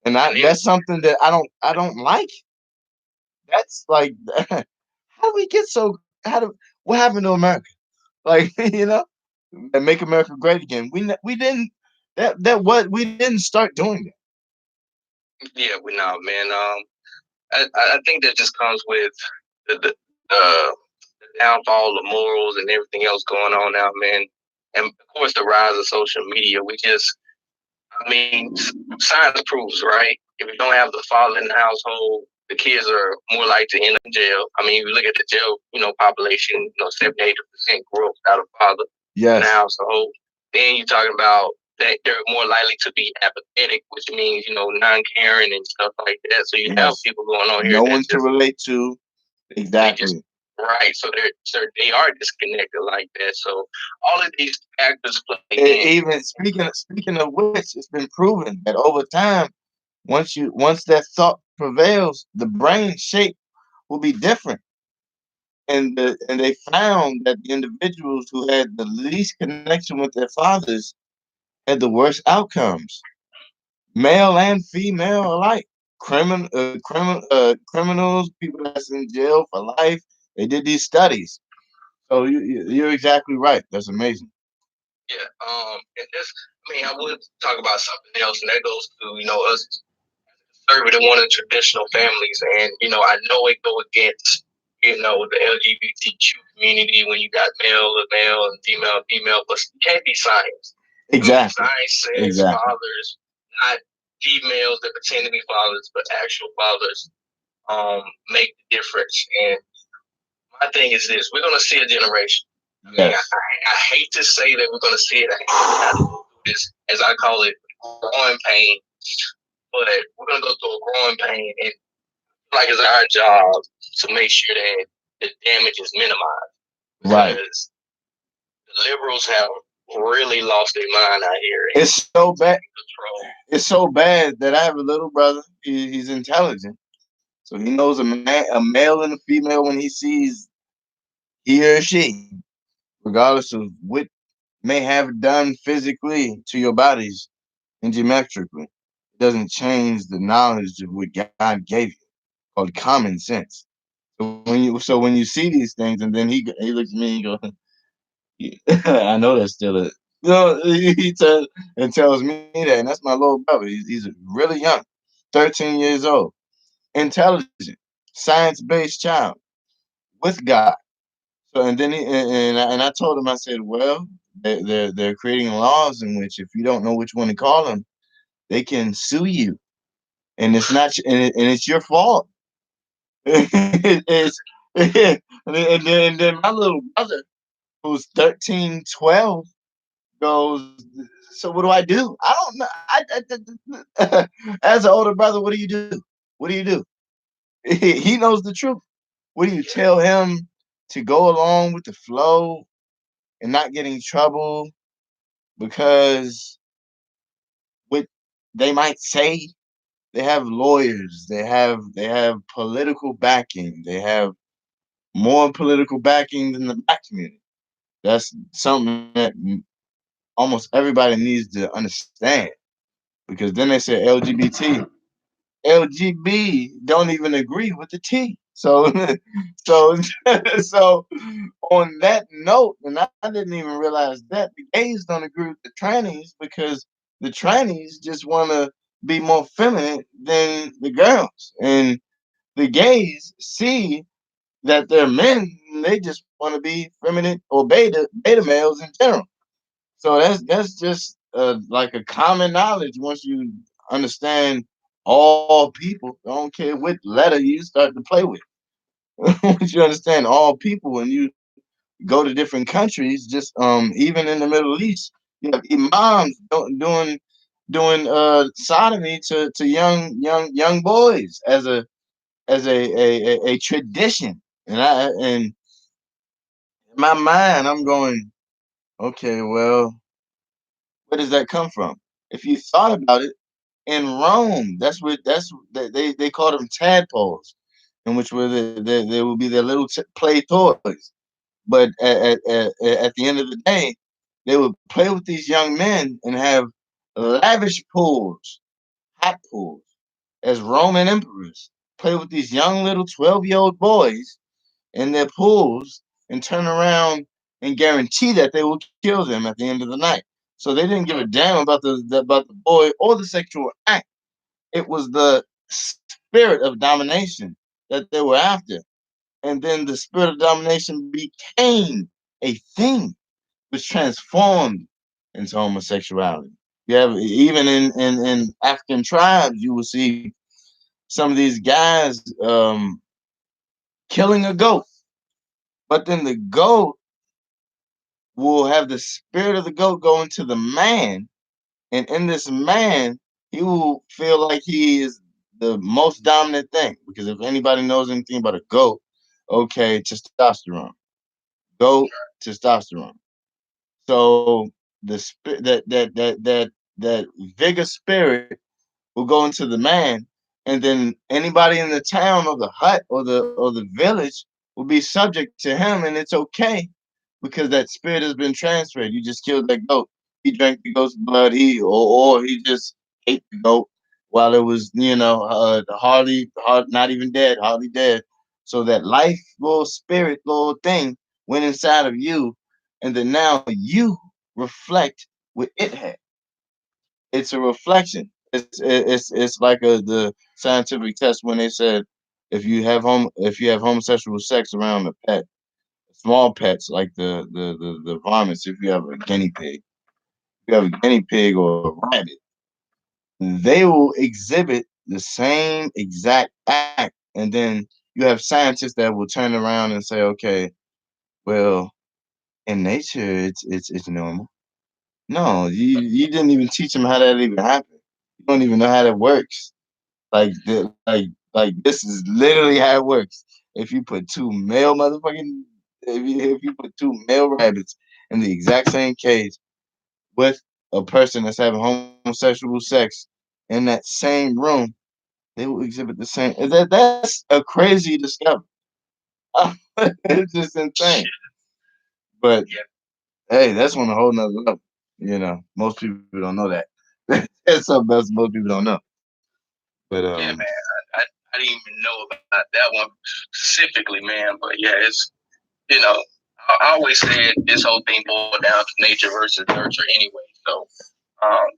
and And then that's something that I don't like. That's like, how do we get so? How do what happened to America? Like, and make America great again. We didn't we didn't start doing that. yeah, we know, man. I think that just comes with the downfall of morals and everything else going on now, man. And of course, the rise of social media. I mean, science proves, right? If you don't have the father in the household, the kids are more likely to end up in jail. I mean, if you look at the jail, population, 70-80% grew up without a father in the Yes, household. Then you're talking about that they're more likely to be apathetic, which means, non-caring and stuff like that. So you have yes. people going on here No that one to just relate to. they just Exactly. right. So they are disconnected like that. So all of these factors play in. Even speaking of which, it's been proven that over time, once that thought prevails, the brain shape will be different. And they found that the individuals who had the least connection with their fathers had the worst outcomes, male and female alike. Criminals, people that's in jail for life. They did these studies. So you're exactly right. That's amazing. Yeah. And this, I mean, I would talk about something else, and that goes to us conservative, one of the traditional families, and I know it go against the LGBTQ community when you got male to male and female to female, but it can't be science. Exactly. Science says Exactly. fathers, not females that pretend to be fathers, but actual fathers, make the difference. And my thing is this: we're gonna see a generation. I mean, Yes. I hate to say that we're gonna see it. I have to go through this, as I call it, growing pain. But we're gonna go through a growing pain, and like it's our job to make sure that the damage is minimized. Right. Because the liberals have really lost their mind out here. It's so bad. Control. It's so bad that I have a little brother. He's intelligent, so he knows a male and a female when he sees he or she, regardless of what may have done physically to your bodies and geometrically. It doesn't change the knowledge of what God gave you, called common sense. So when you see these things, and then he looks at me and goes, I know that's still a. No, he tells and tells me that, and that's my little brother. He's really young, 13 years old, intelligent, science-based child with God. So, and then I told him, I said, well, they're creating laws in which if you don't know which one to call them, they can sue you, and it's not, and it's your fault. It's and then my little brother, who's 13, 12, goes, so what do I do? I don't know. As an older brother, what do you do? What do you do? He knows the truth. What do you tell him to go along with the flow and not get in trouble because what they might say? They have lawyers. They have political backing. They have more political backing than the black community. That's something that almost everybody needs to understand, because then they say LGBT. LGB don't even agree with the T. So, so, so on that note, and I didn't even realize that the gays don't agree with the trannies because the trannies just want to be more feminine than the girls, and the gays see that they're men. And they just want to be feminine or beta males in general. So that's just like a common knowledge once you understand all people. I don't care what letter you start to play with. Once you understand all people, when you go to different countries, just even in the Middle East, you have imams doing sodomy to young boys as a tradition. And in my mind, I'm going, okay, well, where does that come from? If you thought about it, in Rome, they call them tadpoles, in which were they will be their little play toys. But at the end of the day, they would play with these young men and have lavish pools, hot pools, as Roman emperors play with these young little 12-year-old boys in their pools and turn around and guarantee that they will kill them at the end of the night. So they didn't give a damn about the boy or the sexual act. It was the spirit of domination that they were after. And then the spirit of domination became a thing, which transformed into homosexuality. You have even in African tribes, you will see some of these guys killing a goat, but then the goat will have the spirit of the goat go into the man, and in this man, he will feel like he is the most dominant thing. Because if anybody knows anything about a goat, okay, testosterone, goat, testosterone. So the spirit that vigor spirit will go into the man, and then anybody in the town or the hut or the village will be subject to him, and it's okay because that spirit has been transferred. You just killed that goat. He drank the goat's blood. Or he just ate the goat while it was not even dead, hardly dead. So that life, little spirit, little thing went inside of you, and then now you reflect what it had. It's a reflection. It's like the scientific test when they said if you have homosexual sex around a pet, small pets like the varmints. If you have a guinea pig, if you have a guinea pig or a rabbit, they will exhibit the same exact act. And then you have scientists that will turn around and say, okay, well, in nature, it's normal. No, you didn't even teach them how that even happened. You don't even know how that works. Like this is literally how it works. If you put two male motherfucking if you put two male rabbits in the exact same cage with a person that's having homosexual sex in that same room, they will exhibit the same. That's a crazy discovery. It's just insane. But hey, that's on a whole nother level. Most people don't know that. That's something else most people don't know. But Yeah, man. I didn't even know about that one specifically, man. But yeah, it's I I always said this whole thing boiled down to nature versus nurture anyway. So, because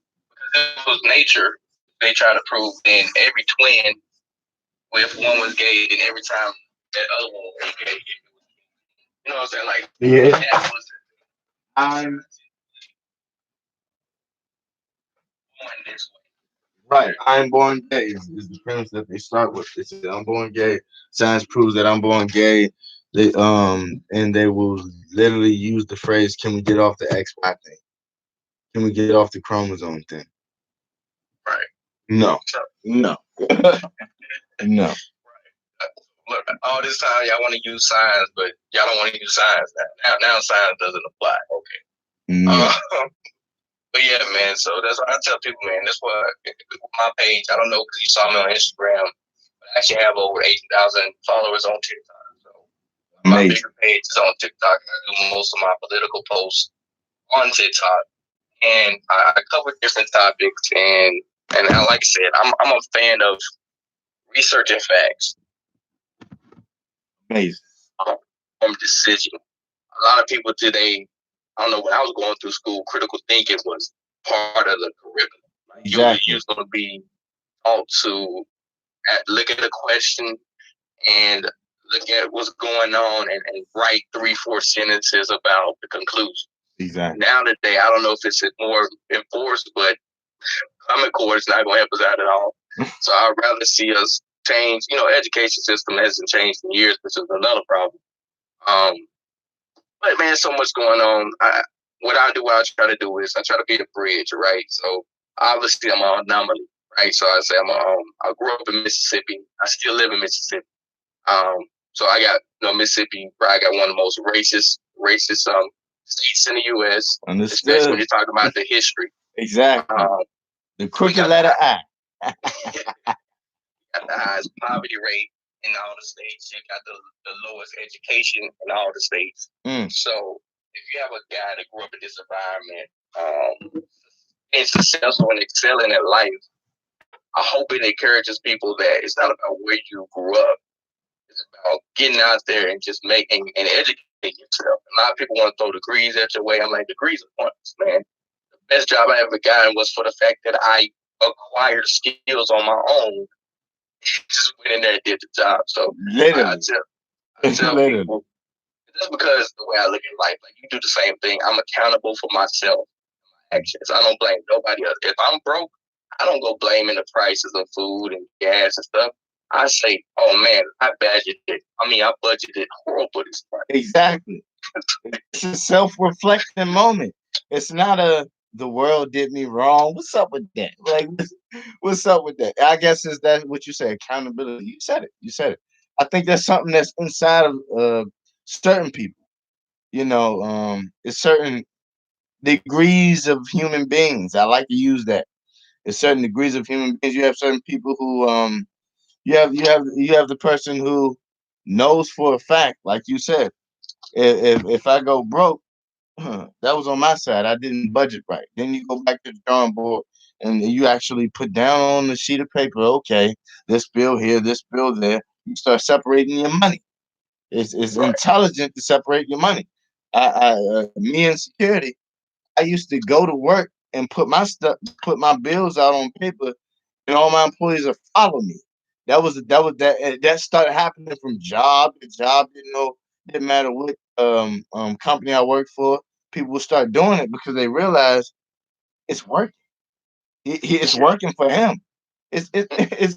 if it was nature, they try to prove then every twin, if one was gay, then every time that other one was gay, you know what I'm saying? Like, Yeah. that was I'm born this way. right. I'm born gay is the premise that they start with. They say I'm born gay. Science proves that I'm born gay. They and they will literally use the phrase, "Can we get off the XY thing? Can we get off the chromosome thing?" Right. No, So, no, no. look, all this time y'all want to use science, but y'all don't want to use science now. Now science doesn't apply. Okay. No. But yeah, man. So that's what I tell people, man. That's what my page. I don't know because you saw me on Instagram. But I actually have over 8,000 followers on TikTok. So my Amazing. bigger page is on TikTok. I do most of my political posts on TikTok, and I cover different topics. And like I said, I'm a fan of research and facts. Amazing. Decision. A lot of people today, I don't know, when I was going through school, critical thinking was part of the curriculum. Like Exactly. you was going to be taught to look at a question and look at what's going on and write 3-4 sentences about the conclusion. Exactly. Now today, I don't know if it's more enforced, but Common Core is not going to help us out at all. So I'd rather see us change. You know, education system hasn't changed in years, which is another problem. But man, so much going on. What I try to do is I try to be the bridge, right? So obviously I'm an anomaly, right? So I say I grew up in Mississippi. I still live in Mississippi. So I got Mississippi, right? I got one of the most racist states in the U.S. Especially when Understood. you're talking about the history. Exactly. The crooked letter I. Got the highest poverty rate in all the states. You got the lowest education in all the states. So if you have a guy that grew up in this environment and successful and excelling at life, I hope it encourages people that it's not about where you grew up. It's about getting out there and just making and educating yourself. A lot of people want to throw degrees at your way. I'm like, degrees are pointless, man. The best job I ever gotten was for the fact that I acquired skills on my own. Just went in there and did the job. So Literally. I tell people, just because the way I look at life, like you do the same thing. I'm accountable for myself, my actions. I don't blame nobody else. If I'm broke, I don't go blaming the prices of food and gas and stuff. I say, oh man, I budgeted horrible this month. Exactly. It's a self-reflecting moment. It's not the world did me wrong. What's up with that? Like, what's up with that? I guess is that what you say? Accountability. You said it. You said it. I think that's something that's inside of certain people. It's certain degrees of human beings. I like to use that. It's certain degrees of human beings. You have certain people who you have the person who knows for a fact, like you said, if I go broke, that was on my side. I didn't budget right. Then you go back to the drawing board and you actually put down on the sheet of paper, okay, this bill here, this bill there. You start separating your money. It's Right. intelligent to separate your money. Me in security, I used to go to work and put my bills out on paper, and all my employees would follow me. That started happening from job to job. Didn't matter what company I worked for. People would start doing it because they realize it's working. It's working for him. It's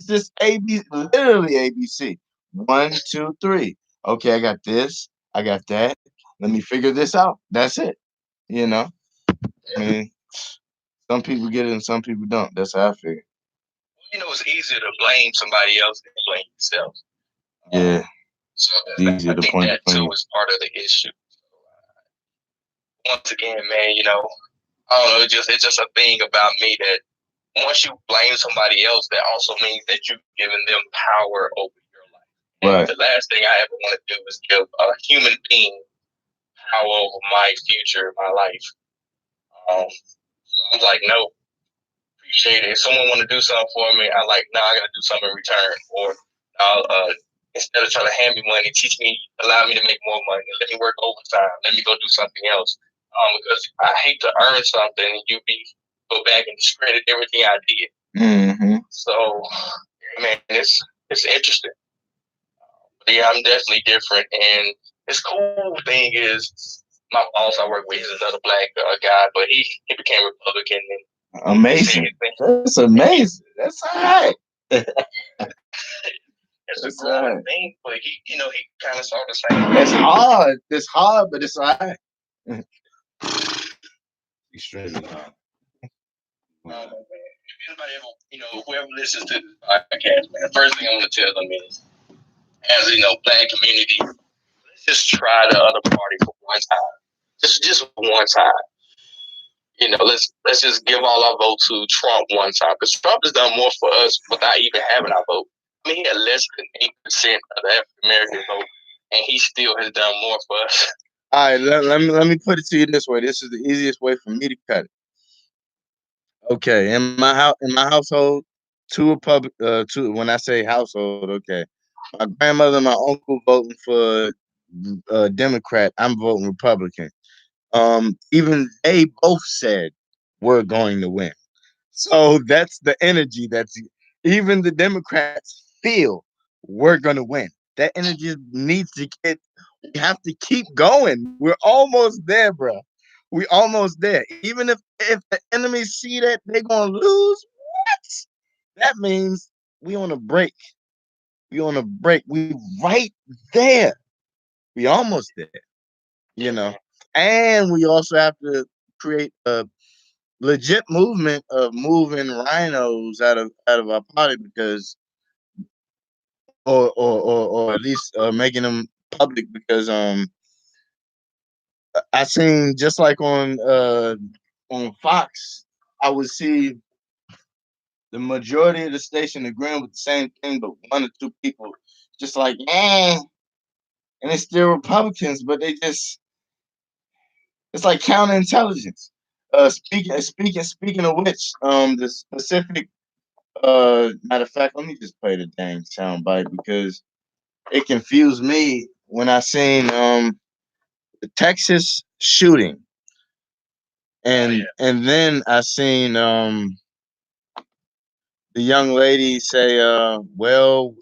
just literally ABC. 1, 2, 3. Okay, I got this. I got that. Let me figure this out. That's it. I mean, some people get it and some people don't. That's how I figure. It's easier to blame somebody else than blame yourself. Yeah. So It's easier I to think point that the too finger. is part of the issue. Once again, man, I don't know. It's just a thing about me that once you blame somebody else, that also means that you're giving them power over your life. And Right. the last thing I ever want to do is give a human being power over my future, my life. So I'm like, no, appreciate it. If someone want to do something for me, I like, I gotta do something in return, or instead of trying to hand me money, teach me, allow me to make more money. Let me work overtime. Let me go do something else. Because I hate to earn something and go back and discredit everything I did. Mm-hmm. So, man, it's interesting. But yeah, I'm definitely different. And this cool thing is, my boss I work with is another black guy, but he became Republican. And Amazing. That's amazing. That's all right. It's a growing thing, but he kind of saw the same. It's hard. It's hard, but it's all right. Extremely hard. If anybody ever, whoever listens to this podcast, man, the first thing I want to tell them is, as black community, let's just try the other party for one time. Just one time. Let's just give all our vote to Trump one time, because Trump has done more for us without even having our vote. I mean, he had less than 8% of the African American vote, and he still has done more for us. All right, let me put it to you this way. This is the easiest way for me to cut it. Okay, in my household, two. When I say household, okay, my grandmother and my uncle voting for Democrat. I'm voting Republican. Even they both said we're going to win. So that's the energy that's even the Democrats feel we're going to win. That energy needs to get, we have to keep going. We're almost there, bro. We almost there. Even if the enemy see that they're going to lose, what? That means we on a break. We on a break. We right there. We almost there. And we also have to create a legit movement of moving rhinos out of our party, because or at least making them public, because I seen, just like on Fox, I would see the majority of the station agreeing with the same thing, but one or two people just like, and it's still Republicans, but they just, it's like counterintelligence. Speaking of which, the specific matter of fact, let me just play the dang soundbite, because it confused me when I seen the Texas shooting, and then I seen the young lady say, well,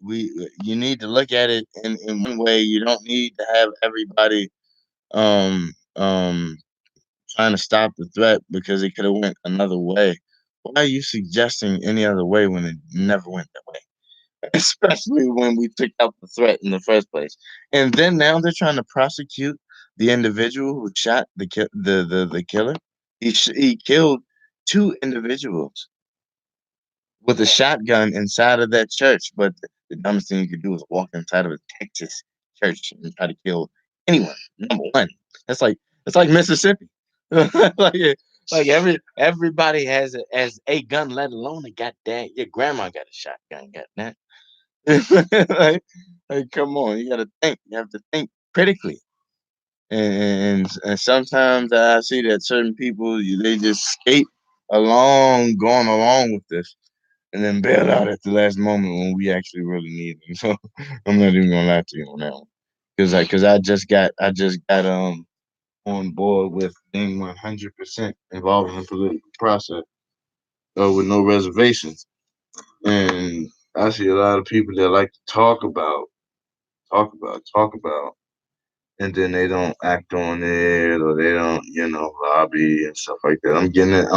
you need to look at it in one way. You don't need to have everybody um um trying to stop the threat, because it could have went another way. Why are you suggesting any other way when it never went that way? Especially when we took out the threat in the first place. And then now they're trying to prosecute the individual who shot the killer. He killed two individuals with a shotgun inside of that church. But the dumbest thing you could do is walk inside of a Texas church and try to kill anyone. Number one, it's like Mississippi. like everybody has a gun, let alone a goddamn, your grandma got a shotgun. Got that. like, come on, you gotta think. You have to think critically. And sometimes I see that certain people, they just skate going along with this, and then bail out at the last moment when we actually really need them. So I'm not even gonna lie to you on that one, because I just got on board with being 100% involved in the political process, with no reservations. And I see a lot of people that like to talk about, and then they don't act on it, or they don't, lobby and stuff like that. I'm getting it.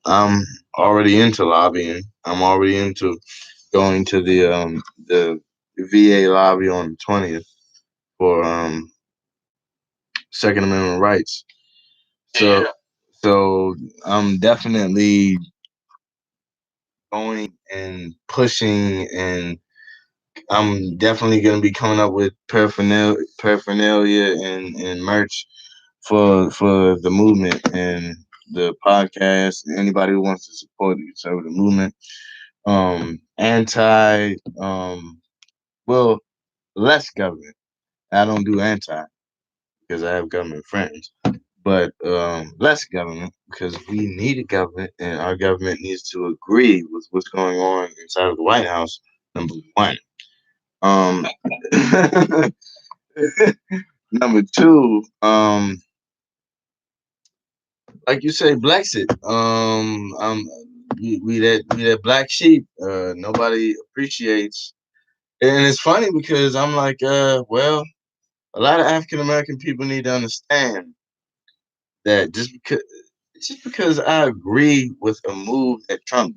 I'm already into lobbying. I'm already into going to the VA lobby on the 20th for Second Amendment rights. So I'm definitely going and pushing, and I'm definitely going to be coming up with paraphernalia and merch for the movement and the podcast. Anybody who wants to support the conservative movement, well, less government. I don't do anti, because I have government friends, but less government, because we need a government, and our government needs to agree with what's going on inside of the White House. Number one. Um, number two, like you say, Blexit. We that black sheep. Nobody appreciates, and it's funny because I'm like, well, a lot of African American people need to understand that just because I agree with a move that Trump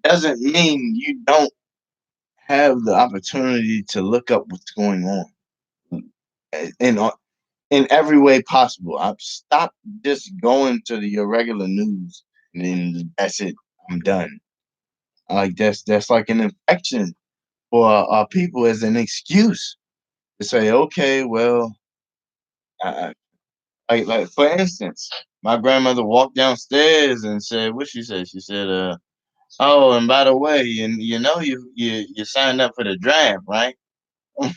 doesn't mean you don't have the opportunity to look up what's going on in in every way possible. I stop just going to your regular news and then that's it. I'm done. Like that's like an infection for our people as an excuse to say, okay, well, I, like for instance, my grandmother walked downstairs and said, what she said? She said, oh, and by the way, you know you signed up for the draft, right?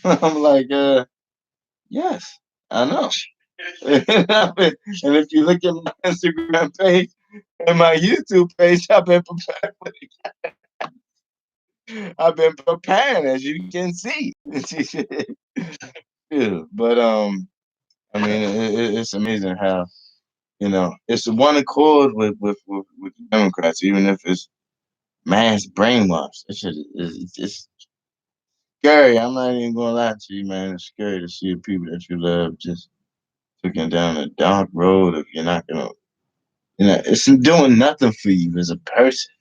I'm like, yes, I know. And if you look at my Instagram page and my YouTube page, I've been preparing, as you can see. Yeah, but I mean, it's amazing how it's one accord with the Democrats, even if it's mass brainwash. It's scary. I'm not even gonna lie to you, man. It's scary to see the people that you love just taking down a dark road if you're not gonna, it's doing nothing for you as a person.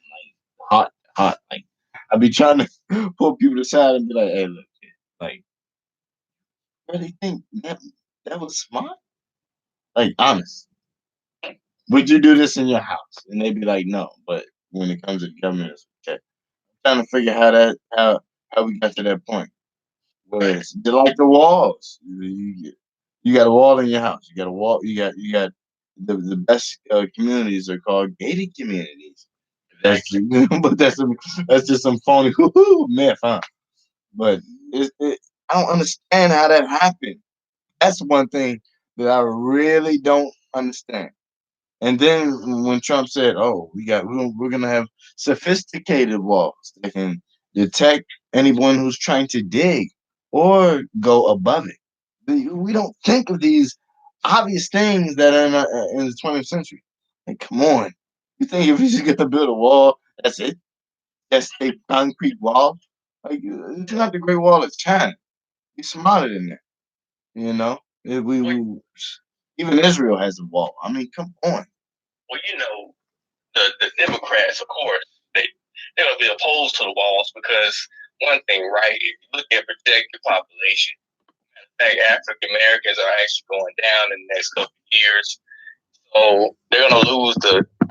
Like hot. Like I be trying to pull people aside and be like, hey, look, kid, like, really think that was smart? Like, honest. Would you do this in your house? And they'd be like, no. But when it comes to government, it's okay. I'm trying to figure how we got to that point. Whereas they're like the walls. You got a wall in your house. You got a wall. You got the best communities are called gated communities. That's but that's just some phony myth, huh? But I don't understand how that happened. That's one thing that I really don't understand. And then when Trump said, "Oh, we're gonna have sophisticated walls that can detect anyone who's trying to dig or go above it," we don't think of these obvious things that are in the 20th century. Like, come on, you think if you're just gonna build a wall, that's it? That's a concrete wall? Like, it's not the Great Wall of China. Be smarter than that, you know. Even Israel has a wall. I mean, come on. Well, the Democrats, of course, they're gonna be opposed to the walls because one thing, right? If you look at projected population, African Americans are actually going down in the next couple of years. So they're gonna lose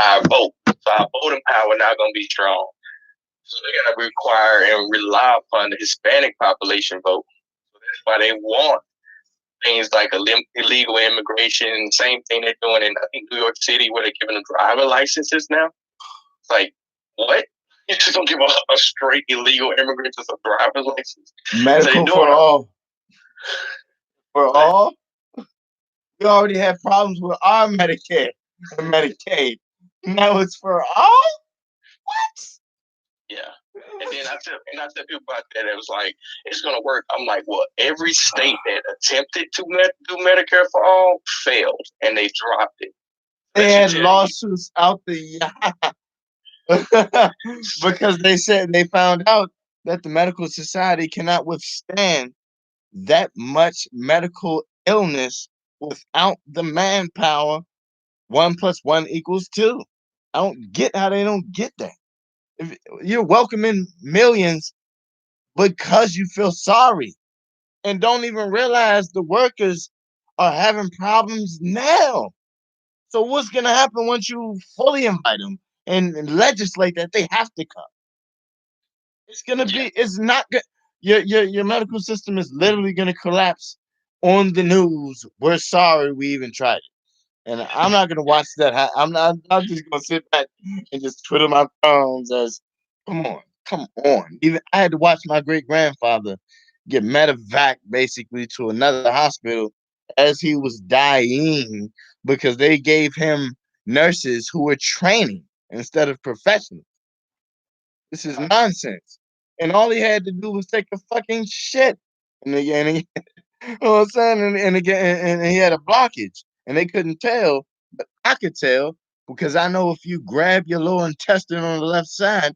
our vote. So our voting power not gonna be strong. So they're gonna require and rely upon the Hispanic population vote. So that's why they want things like illegal immigration. Same thing they're doing in I think New York City, where they're giving them driver licenses now. It's like, what? You just don't give a straight illegal immigrant just a driver's license. Medical So for all. For all? We already had problems with our Medicare and Medicaid. Now it's for all? What? Yeah. And then I tell people about that. It was like, it's going to work. I'm like, well, every state that attempted to do Medicare for all failed, and they dropped it. They had lawsuits out the because they said they found out that the medical society cannot withstand that much medical illness without the manpower. 1+1 = 2. I don't get how they don't get that. If you're welcoming millions because you feel sorry and don't even realize the workers are having problems now. So what's gonna happen once you fully invite them and legislate that they have to come? It's gonna be. It's not good. Your medical system is literally gonna collapse on the news. We're sorry we even tried it. And I'm not gonna watch that. I'm not. I'm just gonna sit back and just twiddle my thumbs. As come on. Even I had to watch my great grandfather get medevac basically to another hospital as he was dying because they gave him nurses who were training instead of professionals. This is nonsense. and all he had to do was take a fucking shit. And again, you know what I'm saying? And again, and he had a blockage, and they couldn't tell, but I could tell because I know if you grab your lower intestine on the left side,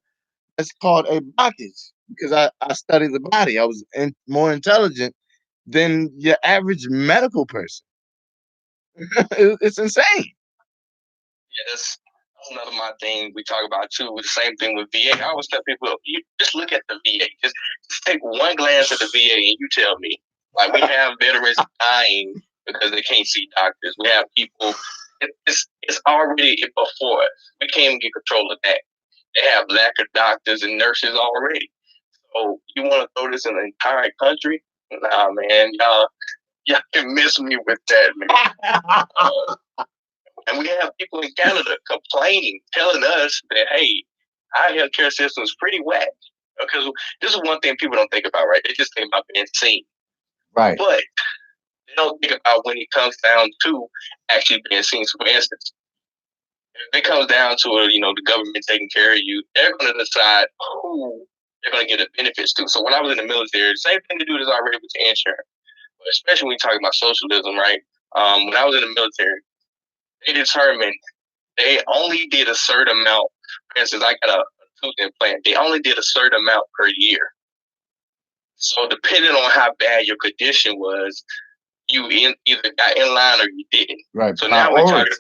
that's called a blockage. Because I studied the body, I was more intelligent than your average medical person. It's insane. Yeah, that's another my thing we talk about too. The same thing with VA. I always tell people, you just look at the VA. Just take one glance at the VA and you tell me. Like we have veterans dying because they can't see doctors. We have people. It's already before us. We can't even get control of that. They have lack of doctors and nurses already. So you want to throw this in the entire country? Nah, man, y'all can miss me with that, man. And we have people in Canada complaining, telling us that, hey, our healthcare system is pretty whack. Because this is one thing people don't think about, right? They just think about being seen. Right. But they don't think about when it comes down to actually being seen. So for instance, if it comes down to the government taking care of you, they're going to decide who they're going to give the benefits to. So when I was in the military, the same thing to do is already with the insurance. But especially when you're talking about socialism, right? When I was in the military, they determined they only did a certain amount. For instance, I got a tooth implant. They only did a certain amount per year. So depending on how bad your condition was, you either got in line or you didn't. Right. So now we're talking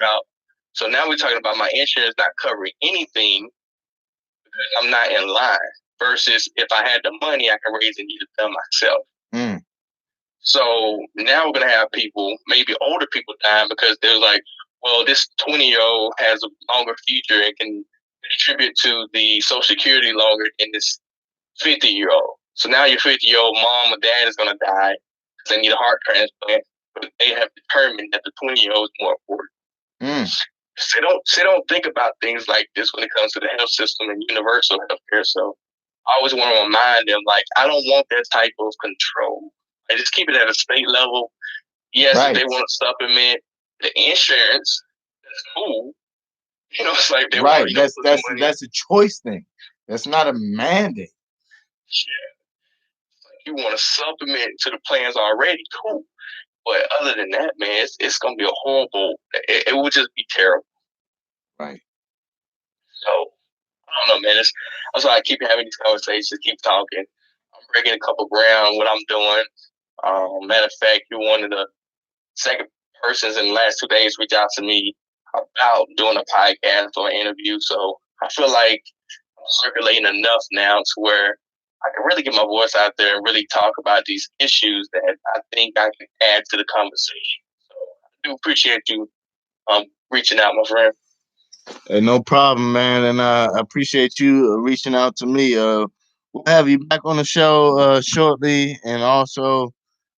about my insurance not covering anything because I'm not in line. Versus if I had the money, I can raise and eat it done myself. Mm. So now we're gonna have people, maybe older people, dying because they're like, well, this 20-year-old has a longer future and can contribute to the Social Security longer than this 50-year-old. So now your 50-year-old mom or dad is going to die because they need a heart transplant, but they have determined that the 20-year-old is more important. Mm. So they don't think about things like this when it comes to the health system and universal health care. So I always want to remind them, like, I don't want that type of control. I just keep it at a state level. Yes, Right. if they want to supplement the insurance, that's cool. It's like they right. want That's a choice thing. That's not a mandate. Yeah. Like you want to supplement to the plans already, cool. But other than that, man, it's gonna be a horrible. It would just be terrible. Right. So I don't know, man. That's why I keep having these conversations, keep talking. I'm breaking a couple ground what I'm doing. Matter of fact, you're one of the second persons in the last 2 days reach out to me about doing a podcast or an interview. So I feel like I'm circulating enough now to where I can really get my voice out there and really talk about these issues that I think I can add to the conversation. So I do appreciate you reaching out, my friend. Hey, no problem, man. And I appreciate you reaching out to me. We'll have you back on the show shortly. And also,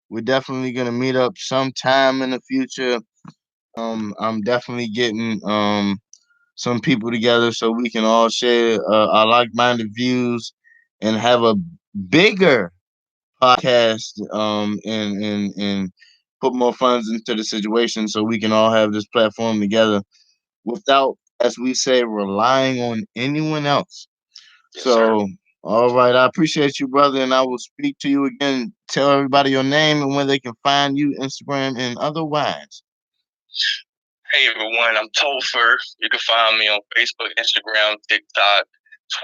we're definitely going to meet up sometime in the future. I'm definitely getting some people together so we can all share our like-minded views and have a bigger podcast and put more funds into the situation so we can all have this platform together without, as we say, relying on anyone else. Yes, So sir. all right, I appreciate you, brother, and I will speak to you again. Tell everybody your name and where they can find you, Instagram and otherwise. Hey everyone, I'm Topher. You can find me on Facebook, Instagram, TikTok,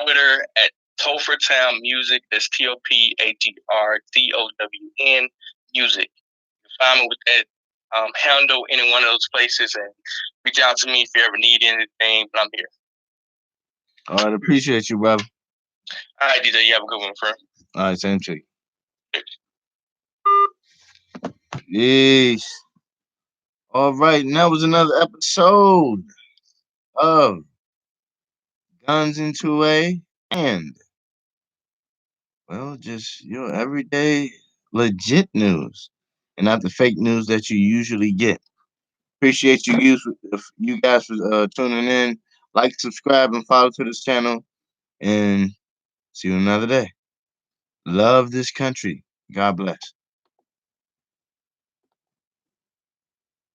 Twitter at Topher Town Music. That's TOPHERTOWN Music. You can find me with that handle any one of those places and reach out to me if you ever need anything. But I'm here. All right, appreciate you, brother. All right, DJ, you have a good one, friend. All right, same to you. Yes. All right, and that was another episode of Guns into a and well, just your everyday legit news and not the fake news that you usually get. Appreciate you guys for tuning in. Like, subscribe, and follow to this channel. And see you another day. Love this country. God bless.